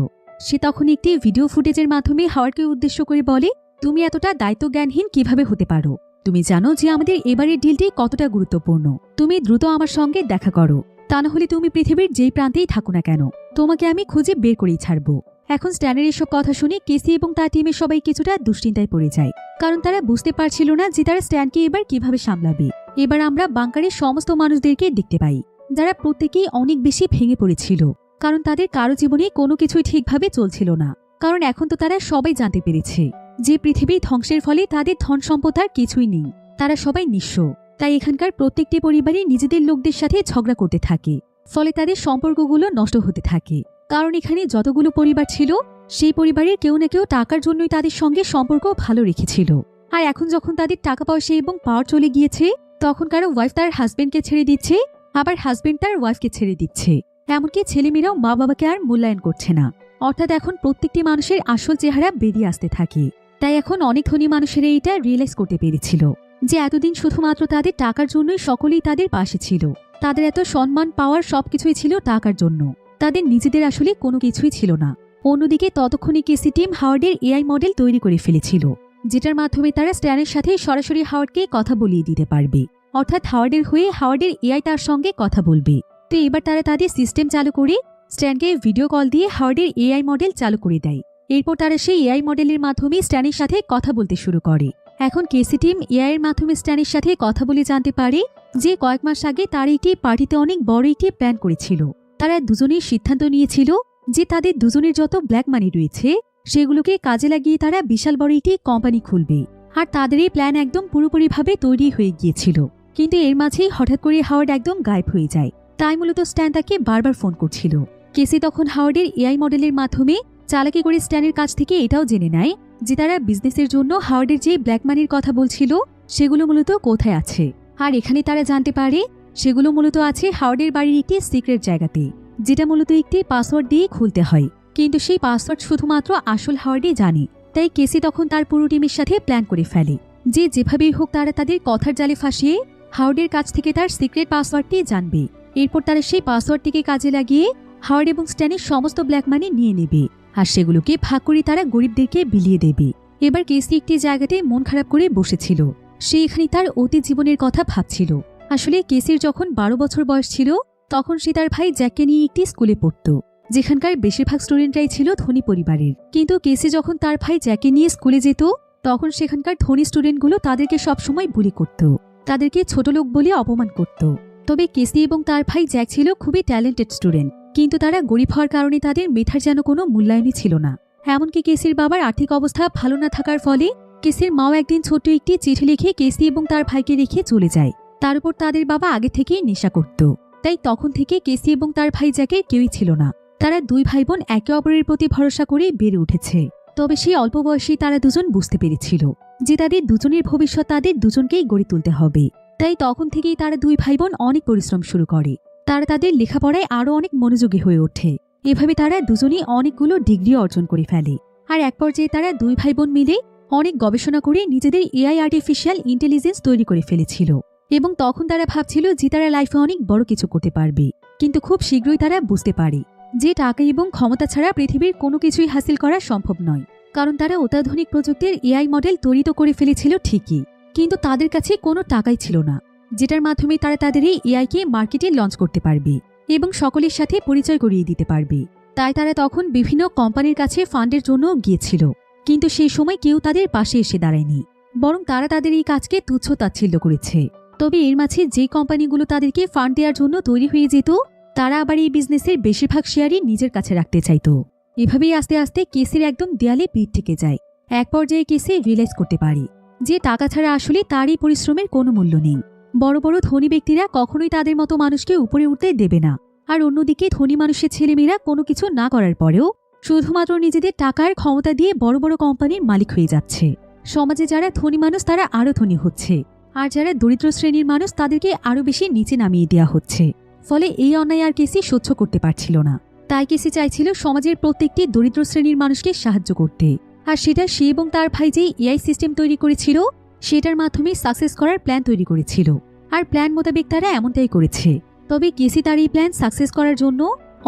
সে তখন একটি ভিডিও ফুটেজের মাধ্যমে হাওয়ার্ডকে উদ্দেশ্য করে বলে, তুমি এতটা দায়িত্বজ্ঞানহীন কিভাবে হতে পারো? তুমি জানো যে আমাদের এবারের ডিলটি কতটা গুরুত্বপূর্ণ। তুমি দ্রুত আমার সঙ্গে দেখা করো, তা না হলে তুমি পৃথিবীর যেই প্রান্তেই থাকো না কেন তোমাকে আমি খুঁজে বের করেই ছাড়বো। এখন স্ট্যানের এসব কথা শুনে কেসি এবং তার টিমের সবাই কিছুটা দুশ্চিন্তায় পড়ে যায়, কারণ তারা বুঝতে পারছিল না যে তারা স্ট্যানকে এবার কিভাবে সামলাবে। এবার আমরা বাংকারের সমস্ত মানুষদেরকে দেখতে পাই যারা প্রত্যেকেই অনেক বেশি ভেঙে পড়েছিল, কারণ তাদের কারো জীবনে কোনো কিছুই ঠিকভাবে চলছিল না। কারণ এখন তো তারা সবাই জানতে পেরেছে যে পৃথিবী ধ্বংসের ফলে তাদের ধন সম্পদ আর কিছুই নেই, তারা সবাই নিঃস্ব। তাই এখানকার প্রত্যেকটি পরিবারই নিজেদের লোকদের সাথে ঝগড়া করতে থাকে, ফলে তাদের সম্পর্কগুলো নষ্ট হতে থাকে। কারণ এখানে যতগুলো পরিবার ছিল সেই পরিবারের কেউ না কেউ টাকার জন্যই তাদের সঙ্গে সম্পর্ক ভালো রেখেছিল। আর এখন যখন তাদের টাকা পয়সা এবং পাওয়ার চলে গিয়েছে তখন কারো ওয়াইফ তার হাজবেন্ডকে ছেড়ে দিচ্ছে, আবার হাজবেন্ড তার ওয়াইফকে ছেড়ে দিচ্ছে। এমনকি ছেলেমেয়েরাও মা বাবাকে আর মূল্যায়ন করছে না। অর্থাৎ এখন প্রত্যেকটি মানুষের আসল চেহারা বেরিয়ে আসতে থাকে। তাই এখন অনেক ধনী মানুষেরা এটা রিয়েলাইজ করতে পেরেছিল যে এতদিন শুধুমাত্র তাদের টাকার জন্যই সকলেই তাদের পাশে ছিল। তাদের এত সম্মান পাওয়ার সবকিছুই ছিল টাকার জন্য, তাদের নিজেদের আসলে কোনো কিছুই ছিল না। অন্যদিকে ততক্ষণে কেসি টিম হাওয়ার্ডের এআই মডেল তৈরি করে ফেলেছিল, যেটার মাধ্যমে তারা স্ট্যানের সাথে সরাসরি হাওয়ার্ডকে কথা বলিয়ে দিতে পারবে। অর্থাৎ হাওয়ার্ডের হয়ে হাওয়ার্ডের এআই তার সঙ্গে কথা বলবে। তো এবার তারা তাদের সিস্টেম চালু করে স্ট্যানকে ভিডিও কল দিয়ে হাওয়ার্ডের এআই মডেল চালু করে দেয়। এরপর তারা সেই এআই মডেলের মাধ্যমে স্ট্যানের সাথে কথা বলতে শুরু করে। এখন কেসি টিম এআই এর মাধ্যমে স্ট্যানের সাথে কথা বলে জানতে পারে যে কয়েক মাস আগে তার একটি পার্টিতে অনেক বড় একটি প্ল্যান করেছিল। তারা দুজনেই সিদ্ধান্ত নিয়েছিল যে তাদের দুজনের যত ব্ল্যাক মানি রয়েছে সেগুলোকে কাজে লাগিয়ে তারা বিশাল বড় একটি কোম্পানি খুলবে। আর তাদের এই প্ল্যান একদম পুরোপুরিভাবে তৈরি হয়ে গিয়েছিল। কিন্তু এর মাঝেই হঠাৎ করে হাওয়ার্ড একদম গায়েব হয়ে যায়। তাই মূলত স্ট্যান তাকে বারবার ফোন করছিল। কেসি তখন হাওয়ার্ডের এআই মডেলের মাধ্যমে চালাকি করে স্ট্যানের কাছ থেকে এটাও জেনে নেয় যে তারা বিজনেসের জন্য হাওয়ার্ডের যে ব্ল্যাক মানির কথা বলছিল সেগুলো মূলত কোথায় আছে। আর এখানে তারা জানতে পারে সেগুলো মূলত আছে হাওয়ার্ডের বাড়ির একটি সিক্রেট জায়গাতে, যেটা মূলত একটি পাসওয়ার্ড দিয়ে খুলতে হয়। কিন্তু সেই পাসওয়ার্ড শুধুমাত্র আসল হাওয়ার্ডই জানে। তাই কেসি তখন তার পুরো টিমের সাথে প্ল্যান করে ফেলে যে যেভাবেই হোক তারা তাদের কথার জালে ফাঁসিয়ে হাওয়ার্ডের কাছ থেকে তার সিক্রেট পাসওয়ার্ডটি জানবে। এরপর তারা সেই পাসওয়ার্ডটিকে কাজে লাগিয়ে হাওয়ার্ড এবং স্ট্যানের সমস্ত ব্ল্যাক মানি নিয়ে নেবে, আর সেগুলোকে ভাগ করে তারা গরিবদেরকে বিলিয়ে দেবে। এবার কেসি একটি জায়গাতে মন খারাপ করে বসেছিল। সে এখানে তার অতীত জীবনের কথা ভাবছিল। আসলে কেসির যখন 12 বছর বয়স ছিল তখন সে তার ভাই জ্যাককে নিয়ে একটি স্কুলে পড়ত, যেখানকার বেশিরভাগ স্টুডেন্টরাই ছিল ধনী পরিবারের। কিন্তু কেসি যখন তার ভাই জ্যাককে নিয়ে স্কুলে যেত তখন সেখানকার ধনী স্টুডেন্টগুলো তাদেরকে সবসময় বুলি করত, তাদেরকে ছোট লোক বলে অপমান করত। তবে কেসি এবং তার ভাই জ্যাক ছিল খুবই ট্যালেন্টেড স্টুডেন্ট, কিন্তু তারা গরিব হওয়ার কারণে তাদের মেধার যেন কোনো মূল্যায়নই ছিল না। এমনকি কেসির বাবার আর্থিক অবস্থা ভালো না থাকার ফলে কেসির মাও একদিন ছোট্ট একটি চিঠি লিখে কেসি এবং তার ভাইকে রেখে চলে যায়। তার উপর তাদের বাবা আগে থেকেই নেশা করত। তাই তখন থেকে কেসি এবং তার ভাই জ্যাকের কেউই ছিল না। তারা দুই ভাই বোন একে অপরের প্রতি ভরসা করে বেড়ে উঠেছে। তবে সেই অল্প বয়সেই তারা দুজন বুঝতে পেরেছিল যে তাদের দুজনের ভবিষ্যৎ তাদের দুজনকেই গড়ে তুলতে হবে। তাই তখন থেকেই তারা দুই ভাই বোন অনেক পরিশ্রম শুরু করে। তারা তাদের লেখাপড়ায় আরও অনেক মনোযোগী হয়ে ওঠে। এভাবে তারা দুজনেই অনেকগুলো ডিগ্রি অর্জন করে ফেলে। আর এক পর্যায়ে তারা দুই ভাই বোন মিলে অনেক গবেষণা করে নিজেদের এআই আর্টিফিশিয়াল ইন্টেলিজেন্স তৈরি করে ফেলেছিল। এবং তখন তারা ভাবছিল যে তারা লাইফে অনেক বড় কিছু করতে পারবে। কিন্তু খুব শীঘ্রই তারা বুঝতে পারে যে টাকা এবং ক্ষমতা ছাড়া পৃথিবীর কোনো কিছুই হাসিল করা সম্ভব নয়। কারণ তারা অত্যাধুনিক প্রযুক্তির এআই মডেল তৈরি তো করে ফেলেছিল ঠিকই, কিন্তু তাদের কাছে কোনো টাকাই ছিল না, যেটার মাধ্যমে তারা তাদের এই এআইকে মার্কেটে লঞ্চ করতে পারবে এবং সকলের সাথে পরিচয় করিয়ে দিতে পারবে। তাই তারা তখন বিভিন্ন কোম্পানির কাছে ফান্ডের জন্য গিয়েছিল, কিন্তু সেই সময় কেউ তাদের পাশে এসে দাঁড়ায়নি, বরং তারা তাদের এই কাজকে তুচ্ছ তাচ্ছিল্য করেছে। তবে এর মাঝে যে কোম্পানিগুলো তাদেরকে ফান্ড দেওয়ার জন্য তৈরি হয়ে যেত, তারা আবার এই বিজনেসের বেশিরভাগ শেয়ারই নিজের কাছে রাখতে চাইত। এভাবেই আস্তে আস্তে কেসির একদম দেয়ালে পিঠ থেকে যায়। এক পর্যায়ে কেসি রিয়েলাইজ করতে পারে যে টাকা ছাড়া আসলে তারই পরিশ্রমের কোনো মূল্য নেই। বড় বড় ধনী ব্যক্তিরা কখনোই তাদের মতো মানুষকে উপরে উঠতে দেবে না। আর অন্যদিকে ধনী মানুষের ছেলেমেয়েরা কোনো কিছু না করার পরেও শুধুমাত্র নিজেদের টাকার ক্ষমতা দিয়ে বড় বড় কোম্পানির মালিক হয়ে যাচ্ছে। সমাজে যারা ধনী মানুষ তারা আরও ধনী হচ্ছে, আর যারা দরিদ্র শ্রেণীর মানুষ তাদেরকে আরও বেশি নিচে নামিয়ে দেওয়া হচ্ছে। ফলে এই অন্যায় আর কেসি সহ্য করতে পারছিল না। তাই কেসি চাইছিল সমাজের প্রত্যেকটি দরিদ্র শ্রেণীর মানুষকে সাহায্য করতে। আর সেটা সে এবং তার ভাই যেই এআই সিস্টেম তৈরি করেছিল সেটার মাধ্যমে সাকসেস করার প্ল্যান তৈরি করেছিল। আর প্ল্যান মোতাবেক তারা এমনটাই করেছে। তবে কেসি তার এই প্ল্যান সাকসেস করার জন্য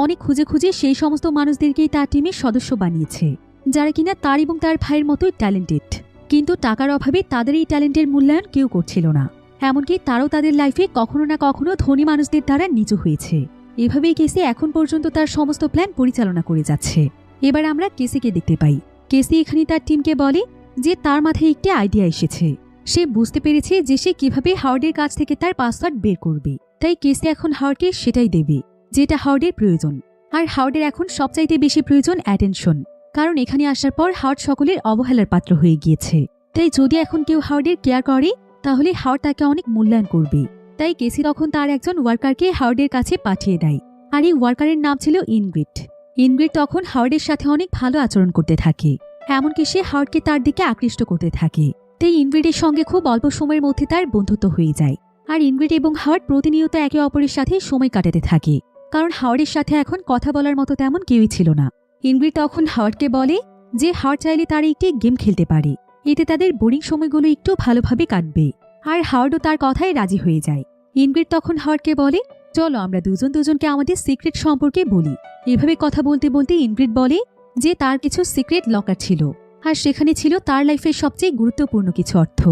অনেক খুঁজে খুঁজে সেই সমস্ত মানুষদেরকেই তার টিমের সদস্য বানিয়েছে, যারা কিনা তার এবং তার ভাইয়ের মতোই ট্যালেন্টেড। কিন্তু টাকার অভাবে তাদের এই ট্যালেন্টের মূল্যায়ন কেউ করছিল না। এমনকি তারাও তাদের লাইফে কখনো না কখনো ধনী মানুষদের দ্বারা নিচু হয়েছে। এভাবেই কেসি এখন পর্যন্ত তার সমস্ত প্ল্যান পরিচালনা করে যাচ্ছে। এবার আমরা কেসিকে দেখতে পাই। কেসি এখানে তার টিমকে বলে যে তার মাথায় একটি আইডিয়া এসেছে। সে বুঝতে পেরেছে যে সে কিভাবে হাওয়ার্ডের কাছ থেকে তার পাসওয়ার্ড বের করবে। তাই কেসি এখন হাওয়ার্ডকে সেটাই দেবে যেটা হাওয়ার্ডের প্রয়োজন। আর হাওয়ার্ডের এখন সবচাইতে বেশি প্রয়োজন অ্যাটেনশন, কারণ এখানে আসার পর হাওয়ার্ড সকলের অবহেলার পাত্র হয়ে গিয়েছে। তাই যদি এখন কেউ হাওয়ার্ডের কেয়ার করে তাহলে হাওয়ার্ড তাকে অনেক মূল্যায়ন করবে। তাই কেসি তখন তার একজন ওয়ার্কারকে হাওয়ার্ডের কাছে পাঠিয়ে দেয়। আর এই ওয়ার্কারের নাম ছিল ইনগ্রিড। ইনগ্রিড তখন হাওয়ার্ডের সাথে অনেক ভালো আচরণ করতে থাকে, এমনকি সে হাওয়ার্ডকে তার দিকে আকৃষ্ট করতে থাকে। তাই ইনগ্রিডের সঙ্গে খুব অল্প সময়ের মধ্যে তার বন্ধুত্ব হয়ে যায়। আর ইনগ্রিড এবং হাওয়ার্ড প্রতিনিয়ত একে অপরের সাথে সময় কাটাতে থাকে, কারণ হাওয়ার্ডের সাথে এখন কথা বলার মতো তেমন কেউই ছিল না। ইনগ্রিড তখন হাওয়ার্ডকে বলে যে হাওয়ার্ড চাইলে তার একটি গেম খেলতে পারে, এতে তাদের বোরিং সময়গুলো একটু ভালোভাবে কাটবে। আর হাওয়ার্ডও তার কথায় রাজি হয়ে যায়। ইনগ্রিড তখন হাওয়ার্ডকে বলে চলো আমরা দুজনকে আমাদের সিক্রেট সম্পর্কে বলি। এভাবে কথা বলতে বলতে ইনগ্রিড বলে যে তার কিছু সিক্রেট লকার ছিল, আর সেখানে ছিল তার লাইফের সবচেয়ে গুরুত্বপূর্ণ কিছু অর্থ।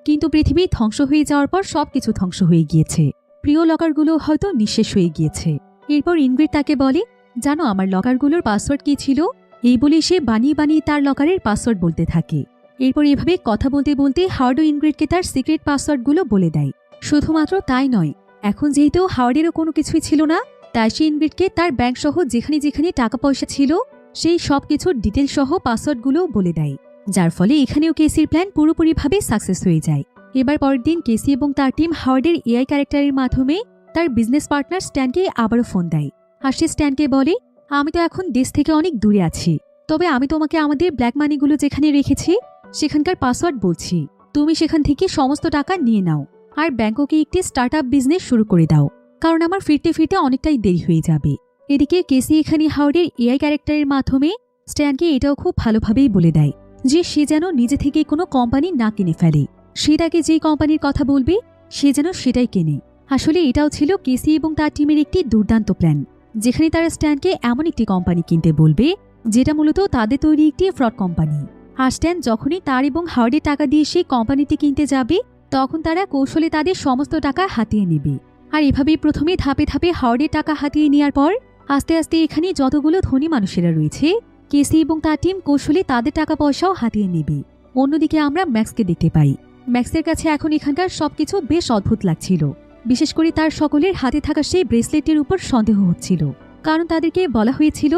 কিন্তু পৃথিবী ধ্বংস হয়ে যাওয়ার পর সবকিছু ধ্বংস হয়ে গিয়েছে, প্রিয় লকারগুলো হয়তো নিঃশেষ হয়ে গিয়েছে। এরপর ইনগ্রিড তাকে বলে জানো আমার লকারগুলোর পাসওয়ার্ড কি ছিল? এই বলে সে বানিয়ে বানিয়ে তার লকারের পাসওয়ার্ড বলতে থাকে। এরপর এভাবে কথা বলতে বলতে হাওয়ার্ডও ইনগ্রিডকে তার সিক্রেট পাসওয়ার্ডগুলো বলে দেয়। শুধুমাত্র তাই নয়, এখন যেহেতু হাওয়ার্ডেরও কোনো কিছুই ছিল না, তাই সে ইনগ্রিডকে তার ব্যাংক সহ যেখানে যেখানে টাকা পয়সা ছিল সেই সব কিছুর ডিটেল সহ পাসওয়ার্ডগুলোও বলে দেয়, যার ফলে এখানেও কেসির প্ল্যান পুরোপুরিভাবে সাকসেস হয়ে যায়। এবার পরের দিন কেসি এবং তার টিম হাওয়ার্ডের এআই ক্যারেক্টারের মাধ্যমে তার বিজনেস পার্টনার স্ট্যানকে আবারও ফোন দেয়। আর সে স্ট্যানকে বলে আমি তো এখন দেশ থেকে অনেক দূরে আছি, তবে আমি তোমাকে আমাদের ব্ল্যাক মানিগুলো যেখানে রেখেছি সেখানকার পাসওয়ার্ড বলছি, তুমি সেখান থেকে সমস্ত টাকা নিয়ে নাও আর ব্যাংককে একটি স্টার্ট আপ বিজনেস শুরু করে দাও, কারণ আমার ফিরতে ফিরতে অনেকটাই দেরি হয়ে যাবে। এদিকে কেসি এখানে হাওয়ার্ডের এআই ক্যারেক্টারের মাধ্যমে স্ট্যানকে এটাও খুব ভালোভাবেই বলে দেয় যে সে যেন নিজে থেকে কোনো কোম্পানি না কিনে ফেলে, সে তাকে যেই কোম্পানির কথা বলবে সে যেন সেটাই কেনে। আসলে এটাও ছিল কেসি এবং তার টিমের একটি দুর্দান্ত প্ল্যান, যেখানে তারা স্ট্যানকে এমন একটি কোম্পানি কিনতে বলবে যেটা মূলত তাদের তৈরি একটি ফ্রড কোম্পানি। আর স্ট্যান যখনই তার এবং হাওয়ার্ডের টাকা দিয়ে সেই কোম্পানিটি কিনতে যাবে তখন তারা কৌশলে তাদের সমস্ত টাকা হাতিয়ে নেবে। আর এভাবেই প্রথমে ধাপে ধাপে হাওয়ার্ডের টাকা হাতিয়ে নেওয়ার পর আস্তে আস্তে এখানে যতগুলো ধনী মানুষেরা রয়েছে কেসি এবং তার টিম কৌশলে তাদের টাকা পয়সাও হাতিয়ে নেবে। অন্যদিকে আমরা ম্যাক্সকে দেখতে পাই। ম্যাক্সের কাছে এখন এখানকার সবকিছু বেশ অদ্ভুত লাগছিল, বিশেষ করে তার সকলের হাতে থাকা সেই ব্রেসলেটটির উপর সন্দেহ হচ্ছিল, কারণ তাদেরকে বলা হয়েছিল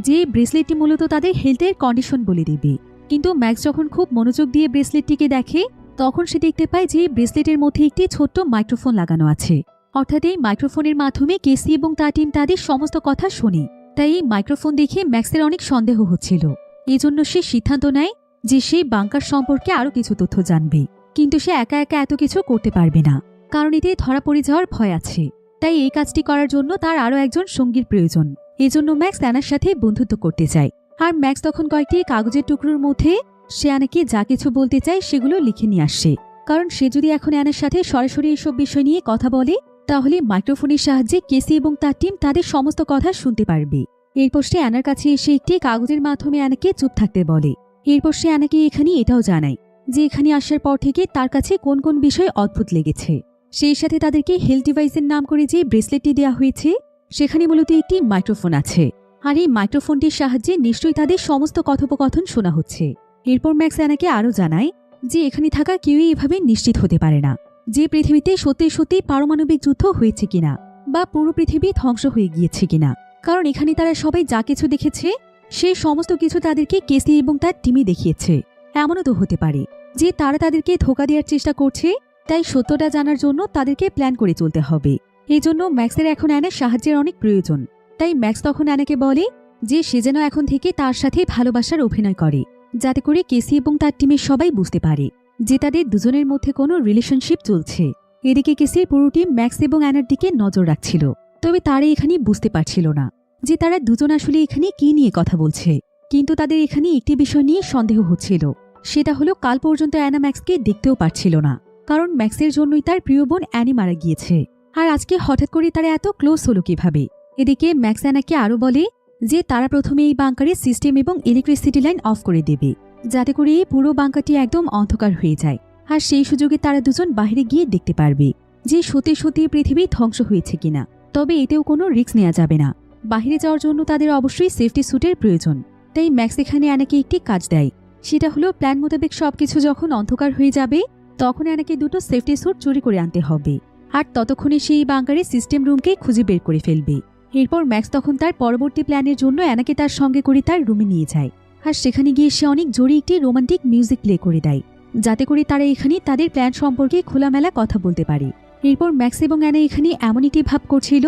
যে ব্রেসলেটটি মূলত তাদের হেলথের কন্ডিশন বলে দেবে। কিন্তু ম্যাক্স যখন খুব মনোযোগ দিয়ে ব্রেসলেটটিকে দেখে তখন সে দেখতে পায় যে ব্রেসলেটের মধ্যে একটি ছোট্ট মাইক্রোফোন লাগানো আছে, অর্থাৎ এই মাইক্রোফোনের মাধ্যমে কেসি এবং তার টিম তাদের সমস্ত কথা শোনে। তাই এই মাইক্রোফোন দেখে ম্যাক্সের অনেক সন্দেহ হচ্ছিল। এজন্য সে সিদ্ধান্ত নেয় যে সেই বাংকার সম্পর্কে আরও কিছু তথ্য জানবে, কিন্তু সে একা একা এত কিছু করতে পারবে না, কারণ এতে ধরা পড়ে যাওয়ার ভয় আছে। তাই এই কাজটি করার জন্য তার আরও একজন সঙ্গীর প্রয়োজন। এজন্য ম্যাক্স অ্যানার সাথে বন্ধুত্ব করতে চায়। আর ম্যাক্স তখন কয়েকটি কাগজের টুকরোর মধ্যে সে অ্যানাকে যা কিছু বলতে চায় সেগুলো লিখে নিয়ে আসে, কারণ সে যদি এখন অ্যানার সাথে সরাসরি এসব বিষয় নিয়ে কথা বলে তাহলে মাইক্রোফোনের সাহায্যে কেসি এবং তার টিম তাদের সমস্ত কথা শুনতে পারবে। এরপর সে অ্যানার কাছে এসে একটি কাগজের মাধ্যমে অ্যানাকে চুপ থাকতে বলে। এরপর সে অ্যানাকে এখানে এটাও জানায় যে এখানে আসার পর থেকে তার কাছে কোন কোন বিষয় অদ্ভুত লেগেছে। সেই সাথে তাদেরকে হেলথ ডিভাইসের নাম করে যে ব্রেসলেটটি দেওয়া হয়েছে সেখানে মূলত একটি মাইক্রোফোন আছে, আর এই মাইক্রোফোনটির সাহায্যে নিশ্চয়ই তাদের সমস্ত কথোপকথন শোনা হচ্ছে। এরপর ম্যাক্স অ্যানাকে আরও জানায় যে এখানে থাকা কেউই এভাবে নিশ্চিত হতে পারে না যে পৃথিবীতে সত্যি সত্যি পারমাণবিক যুদ্ধ হয়েছে কিনা বা পুরো পৃথিবী ধ্বংস হয়ে গিয়েছে কিনা, কারণ এখানে তারা সবাই যা কিছু দেখেছে সেই সমস্ত কিছু তাদেরকে কেসি এবং তার টিমই দেখিয়েছে। এমনও তো হতে পারে যে তারা তাদেরকে ধোঁকা দেওয়ার চেষ্টা করছে, তাই সত্যটা জানার জন্য তাদেরকে প্ল্যান করে চলতে হবে। এই জন্য ম্যাক্সের এখন অ্যানার সাহায্যের অনেক প্রয়োজন। তাই ম্যাক্স তখন অ্যানাকে বলে যে সে যেন এখন থেকে তার সাথে ভালোবাসার অভিনয় করে, যাতে করে কেসি এবং তার টিমের সবাই বুঝতে পারে যে তাদের দুজনের মধ্যে কোনো রিলেশনশিপ চলছে। এদিকে কেসির পুরো টিম ম্যাক্স এবং অ্যানার দিকে নজর রাখছিল, তবে তারা এখানে বুঝতে পারছিল না যে তারা দুজন আসলে এখানে কি নিয়ে কথা বলছে। কিন্তু তাদের এখানে একটি বিষয় নিয়ে সন্দেহ হচ্ছিল, সেটা হলো কাল পর্যন্ত অ্যানা ম্যাক্সকে দেখতেও পারছিল না, কারণ ম্যাক্সের জন্যই তার প্রিয় বোন অ্যানি মারা গিয়েছে। আর আজকে হঠাৎ করে তারা এত ক্লোজ হলো কিভাবে। এদিকে ম্যাক্স অ্যানাকে আরও বলে যে তারা প্রথমে এই বাংকারের সিস্টেম এবং ইলেকট্রিসিটি লাইন অফ করে দেবে, যাতে করে এই পুরো বাংকারটি একদম অন্ধকার হয়ে যায়। আর সেই সুযোগে তারা দুজন বাইরে গিয়ে দেখতে পারবে যে সত্যি সত্যি পৃথিবী ধ্বংস হয়েছে কিনা। তবে এতেও কোনো রিস্ক নেওয়া যাবে না, বাইরে যাওয়ার জন্য তাদের অবশ্যই সেফটি স্যুটের প্রয়োজন। তাই ম্যাক্স এখানে অ্যানাকে একটি কাজ দেয়, সেটা হলো প্ল্যান মোতাবেক সবকিছু যখন অন্ধকার হয়ে যাবে তখন অ্যানাকে দুটো সেফটি স্যুট চুরি করে আনতে হবে, আর ততক্ষণে সেই বাংকারের সিস্টেম রুমকে খুঁজে বের করে ফেলবে। এরপর ম্যাক্স তখন তার পরবর্তী প্ল্যানের জন্য অ্যানাকে তার সঙ্গে করে তার রুমে নিয়ে যায়, আর সেখানে গিয়ে সে অনেক জোরে একটি রোমান্টিক মিউজিক প্লে করে দেয়, যাতে করে তারা এখানে তাদের প্ল্যান সম্পর্কে খোলামেলা কথা বলতে পারে। এরপর ম্যাক্স এবং অ্যানা এখানে এমন একটি ভাব করছিল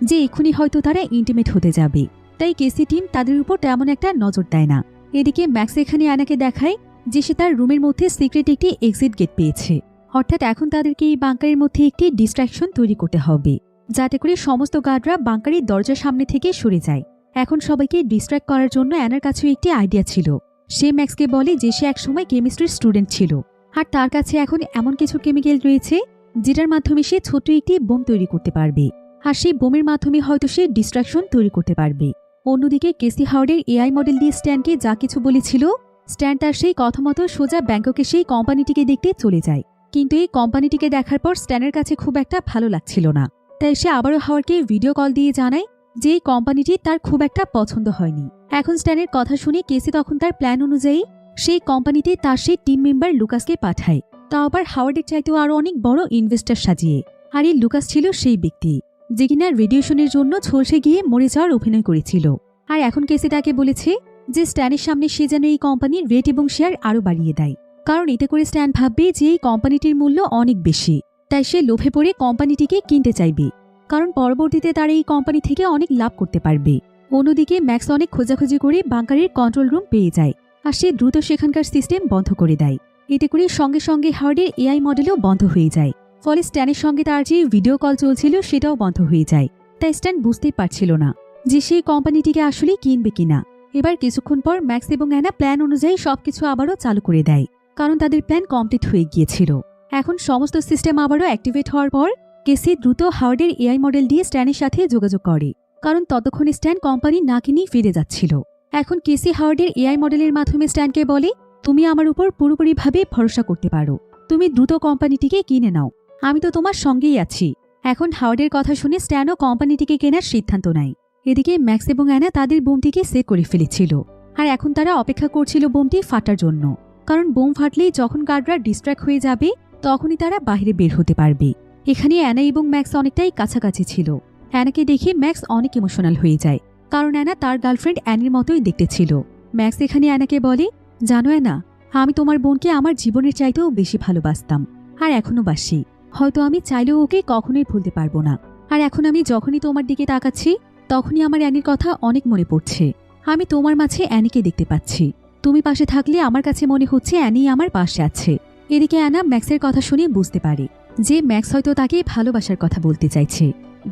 যে এক্ষুনি হয়তো তারা ইন্টিমেট হতে যাবে, তাই কেসি টিম তাদের উপর তেমন একটা নজর দেয় না। এদিকে ম্যাক্স এখানে অ্যানাকে দেখায় যে সে তার রুমের মধ্যে সিক্রেট একটি এক্সিট গেট পেয়েছে, অর্থাৎ এখন তাদেরকে এই বাংকারের মধ্যে একটি ডিস্ট্রাকশন তৈরি করতে হবে, যাতে করে সমস্ত গার্ডরা বাংকারের দরজার সামনে থেকে সরে যায়। এখন সবাইকে ডিস্ট্র্যাক্ট করার জন্য অ্যানার কাছেও একটি আইডিয়া ছিল। সে ম্যাক্সকে বলে যে সে একসময় কেমিস্ট্রির স্টুডেন্ট ছিল, আর তার কাছে এখন এমন কিছু কেমিক্যাল রয়েছে যেটার মাধ্যমে সে ছোট্ট একটি বোম তৈরি করতে পারবে, আর সেই বোমের মাধ্যমে হয়তো সে ডিস্ট্রাকশন তৈরি করতে পারবে। অন্যদিকে কেসি হাওয়ার্ডের এআই মডেল দিয়ে স্ট্যানকে যা কিছু বলেছিল, স্ট্যান তার সেই কথা মতো সোজা ব্যাংককে সেই কোম্পানিটিকে দেখতে চলে যায়। কিন্তু এই কোম্পানিটিকে দেখার পর স্ট্যানের কাছে খুব একটা ভালো লাগছিল না, তাই সে আবারও হাওয়ার্ডকে ভিডিও কল দিয়ে জানায় যে এই কোম্পানিটি তার খুব একটা পছন্দ হয়নি। এখন স্ট্যানের কথা শুনে কেসি তখন তার প্ল্যান অনুযায়ী সেই কোম্পানিতে তার সেই টিম মেম্বার লুকাসকে পাঠায়, তা আবার হাওয়ার্ডের চাইতেও আরও অনেক বড় ইনভেস্টর সাজিয়ে। আর এই লুকাস ছিল সেই ব্যক্তি যে কিনা রেডিয়েশনের জন্য ঝলসে গিয়ে মরে যাওয়ার অভিনয় করেছিল। আর এখন কেসি তাকে বলেছে যে স্ট্যানের সামনে সে যেন এই কোম্পানির রেট এবং শেয়ার আরও বাড়িয়ে দেয়, কারণ এতে করে স্ট্যান ভাববে যে এই কোম্পানিটির মূল্য অনেক বেশি, তাই সে লোভে পড়ে কোম্পানিটিকে কিনতে চাইবে, কারণ পরবর্তীতে তারা এই কোম্পানি থেকে অনেক লাভ করতে পারবে। অন্যদিকে ম্যাক্স অনেক খোঁজাখুঁজি করে বাংকারের কন্ট্রোল রুম পেয়ে যায়, আর সে দ্রুত সেখানকার সিস্টেম বন্ধ করে দেয়। এতে করে সঙ্গে সঙ্গে হাওয়ার্ডের এআই মডেলও বন্ধ হয়ে যায়, ফলে স্ট্যানের সঙ্গে তার যে ভিডিও কল চলছিল সেটাও বন্ধ হয়ে যায়। তাই স্ট্যান বুঝতেই পারছিল না যে সেই কোম্পানিটিকে আসলে কিনবে কিনা। এবার কিছুক্ষণ পর ম্যাক্স এবং অ্যানা প্ল্যান অনুযায়ী সবকিছু আবারও চালু করে দেয়, কারণ তাদের প্ল্যান কমপ্লিট হয়ে গিয়েছিল। এখন সমস্ত সিস্টেম আবারও অ্যাক্টিভেট হওয়ার পর কেসি দ্রুত হাওয়ার্ডের এআই মডেল দিয়ে স্ট্যানের সাথে যোগাযোগ করে, কারণ ততক্ষণে স্ট্যান কোম্পানি না কিনেই ফিরে যাচ্ছিল। এখন কেসি হাওয়ার্ডের এআই মডেলের মাধ্যমে স্ট্যানকে বলে, তুমি আমার উপর পুরোপুরিভাবে ভরসা করতে পারো, তুমি দ্রুত কোম্পানিটিকে কিনে নাও, আমি তো তোমার সঙ্গেই আছি। এখন হাওয়ার্ডের কথা শুনে স্ট্যানও কোম্পানিটিকে কেনার সিদ্ধান্ত নেয়। এদিকে ম্যাক্স এবং অ্যানা তাদের বোমটিকে সেট করে ফেলেছিল, আর এখন তারা অপেক্ষা করছিল বোমটি ফাটার জন্য, কারণ বোম ফাটলেই যখন গার্ডরা ডিস্ট্র্যাক্ট হয়ে যাবে তখনই তারা বাইরে বের হতে পারবে। এখানে অ্যানা এবং ম্যাক্স অনেকটাই কাছাকাছি ছিল। অ্যানাকে দেখে ম্যাক্স অনেক ইমোশনাল হয়ে যায়, কারণ অ্যানা তার গার্লফ্রেন্ড অ্যানির মতোই দেখতে ছিল। ম্যাক্স এখানে অ্যানাকে বলে, জানো অ্যানা, আমি তোমার বোনকে আমার জীবনের চাইতেও বেশি ভালোবাসতাম, আর এখনো বাসি। হয়তো আমি চাইলেও ওকে কখনোই ভুলতে পারবো না। আর এখন আমি যখনই তোমার দিকে তাকাচ্ছি তখনই আমার অ্যানির কথা অনেক মনে পড়ছে। আমি তোমার মাঝে অ্যানিকে দেখতে পাচ্ছি, তুমি পাশে থাকলে আমার কাছে মনে হচ্ছে অ্যানি আমার পাশে আছে। এদিকে অ্যানা ম্যাক্সের কথা শুনে বুঝতে পারে যে ম্যাক্স হয়তো তাকে ভালোবাসার কথা বলতে চাইছে।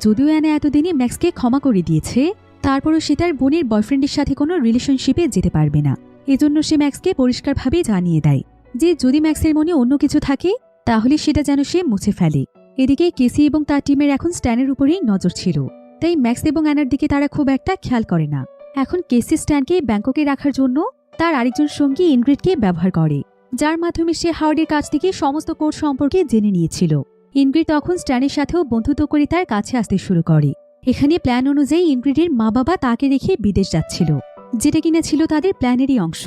যদিও অ্যানা এতদিনে ম্যাক্সকে ক্ষমা করে দিয়েছে, তারপরও সে তার বোনের বয়ফ্রেন্ডের সাথে কোনো রিলেশনশিপে যেতে পারবে না। এজন্য সে ম্যাক্সকে পরিষ্কারভাবে জানিয়ে দেয় যে যদি ম্যাক্সের মনে অন্য কিছু থাকে তাহলে সেটা যেন সে মুছে ফেলে। এদিকে কেসি এবং তার টিমের এখন স্ট্যানের উপরেই নজর ছিল, তাই ম্যাক্স এবং অ্যানার দিকে তারা খুব একটা খেয়াল করে না। এখন কেসি স্ট্যানকে ব্যাংককে রাখার জন্য তার আরেকজন সঙ্গী ইনগ্রিডকে ব্যবহার করে, যার মাধ্যমে সে হাওয়ার্ডের কাছ থেকে সমস্ত কোড সম্পর্কে জেনে নিয়েছিল। ইনগ্রিড তখন স্ট্যানের সাথেও বন্ধুত্ব করে তার কাছে আসতে শুরু করে। এখানে প্ল্যান অনুযায়ী ইনগ্রিডের মা বাবা তাকে রেখে বিদেশ যাচ্ছিল, যেটা কিনা ছিল তাদের প্ল্যানেরই অংশ।